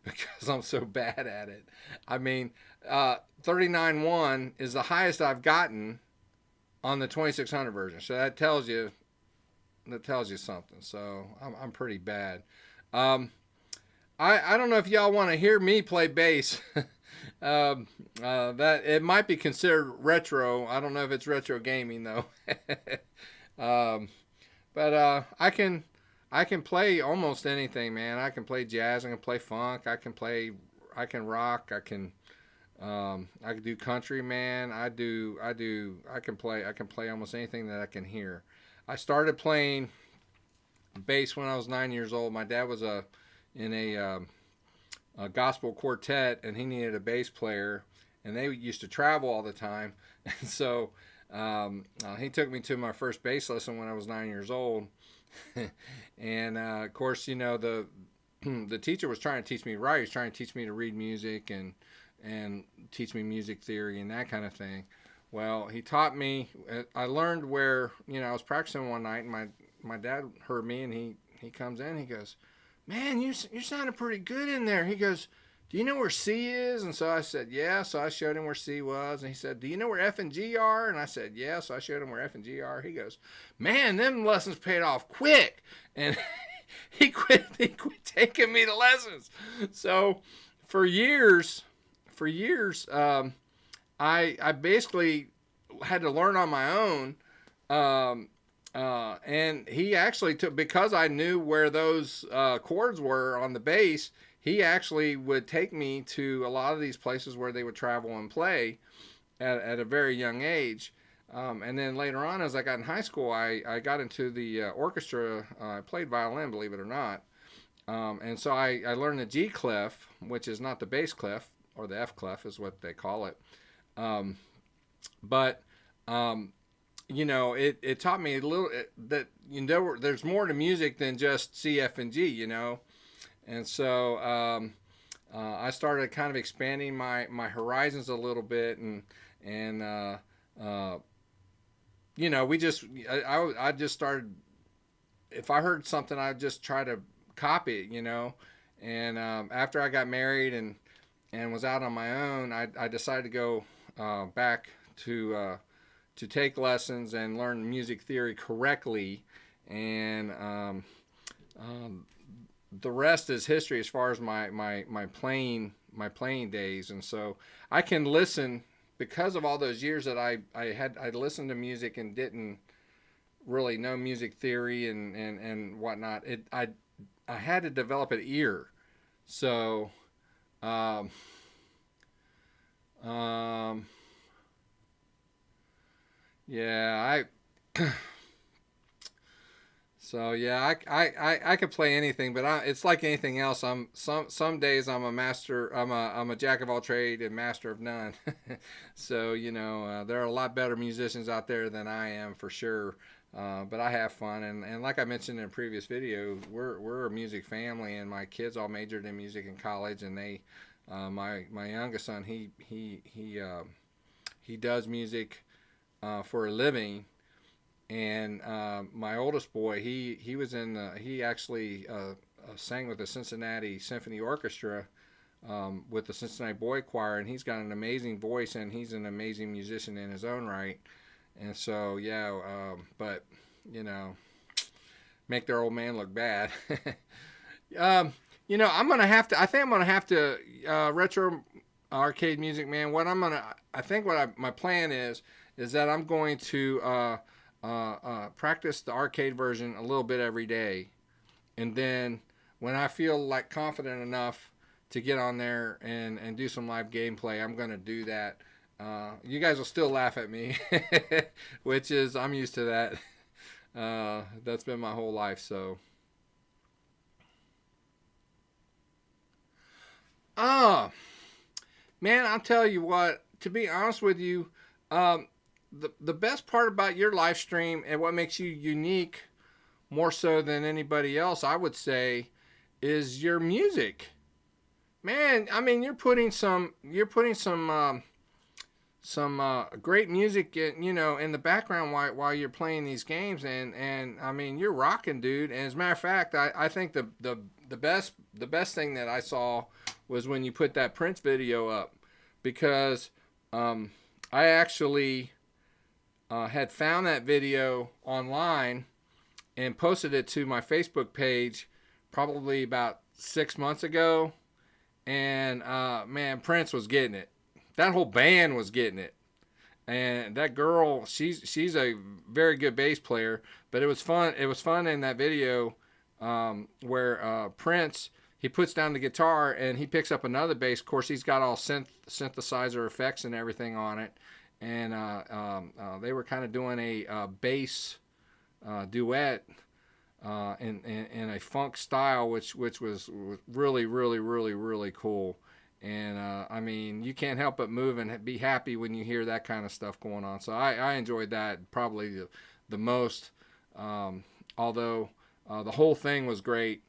because I'm so bad at it. I mean, 39.1 is the highest I've gotten on the 2600 version. So that tells you something. So I'm pretty bad. I don't know if y'all want to hear me play bass. That it might be considered retro. I don't know if it's retro gaming though. But I can play almost anything, man. I can play jazz. I can play funk. I can play can rock. I can do country, man. I can play almost anything that I can hear. I started playing bass when I was 9 years old. My dad was in a gospel quartet, and he needed a bass player, and they used to travel all the time, and so he took me to my first bass lesson when I was 9 years old, and of course, the teacher was trying to teach me right. He was trying to teach me to read music and teach me music theory and that kind of thing. Well, he taught me. I learned where I was practicing one night, and my dad heard me, and he comes in. He goes, "Man, you sounded pretty good in there." He goes, "Do you know where C is?" And so I said, "Yeah." So I showed him where C was, and he said, "Do you know where F and G are?" And I said, "Yeah." So I showed him where F and G are. He goes, "Man, them lessons paid off quick," and he quit taking me to lessons. So for years, I basically had to learn on my own. And he actually took, because I knew where those chords were on the bass, he actually would take me to a lot of these places where they would travel and play at a very young age. And then later on, as I got in high school, I got into the orchestra. I played violin, believe it or not. And so I learned the G clef, which is not the bass clef, or the F clef is what they call it. But it taught me a little that there's more to music than just C, F, and G. And so I started kind of expanding my horizons a little bit, and I just started. If I heard something, I'd just try to copy it, And after I got married and was out on my own, I decided to go back to take lessons and learn music theory correctly, and the rest is history as far as my playing days. And so I can listen, because of all those years that I listened to music and didn't really know music theory and whatnot. I had to develop an ear. So yeah, I could play anything, but it's like anything else. Some days I'm a master. I'm a jack of all trade and master of none. So there are a lot better musicians out there than I am, for sure. But I have fun, and like I mentioned in a previous video, we're a music family, and my kids all majored in music in college, and they my youngest son, he does music for a living. And my oldest boy, he was he actually sang with the Cincinnati Symphony Orchestra, with the Cincinnati Boy Choir, and he's got an amazing voice, and he's an amazing musician in his own right. And so but make their old man look bad. I think I'm gonna have to retro arcade music, man. My plan is that I'm going to practice the arcade version a little bit every day, and then when I feel like confident enough to get on there and do some live gameplay, I'm going to do that. You guys will still laugh at me, which is, I'm used to that. That's been my whole life. So man, I'll tell you what, to be honest with you, the best part about your live stream, and what makes you unique more so than anybody else, I would say, is your music. Man, I mean, you're putting some great music in the background while you're playing these games, and I mean, you're rocking, dude. And as a matter of fact, I think the best thing that I saw was when you put that Prince video up, because I actually had found that video online and posted it to my Facebook page probably about 6 months ago, and man, Prince was getting it. That whole band was getting it, and that girl, she's a very good bass player. But it was fun. It was fun in that video where Prince, he puts down the guitar and he picks up another bass. Of course, he's got all synthesizer effects and everything on it. And they were kind of doing a bass duet in a funk style, which was really, really, really, really cool. And I mean, you can't help but move and be happy when you hear that kind of stuff going on. So I enjoyed that probably the most. Although the whole thing was great.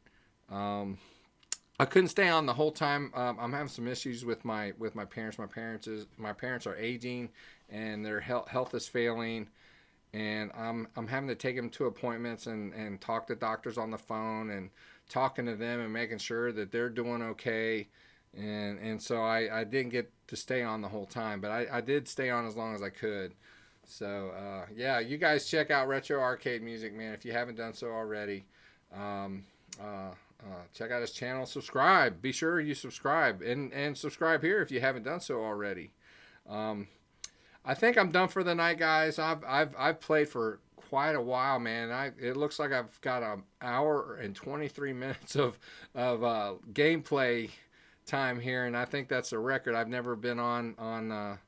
I couldn't stay on the whole time. I'm having some issues with my parents. My parents are aging, and their health is failing, and I'm having to take them to appointments and talk to doctors on the phone and talking to them and making sure that they're doing okay. And so I didn't get to stay on the whole time, but I did stay on as long as I could. So yeah, you guys check out Retro Arcade Music, man, if you haven't done so already. Check out his channel. Subscribe. Be sure you subscribe and subscribe here if you haven't done so already. I think I'm done for the night, guys. I've played for quite a while, man. It looks like I've got an hour and 23 minutes of gameplay time here, and I think that's a record. I've never been on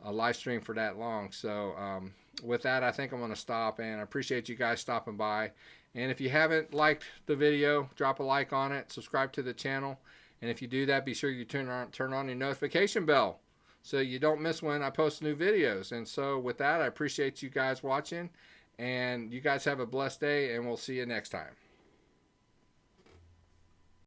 a live stream for that long. So with that, I think I'm going to stop, and I appreciate you guys stopping by. And if you haven't liked the video, drop a like on it, subscribe to the channel, and if you do that, be sure you turn on your notification bell so you don't miss when I post new videos. And so with that, I appreciate you guys watching, and you guys have a blessed day, and we'll see you next time.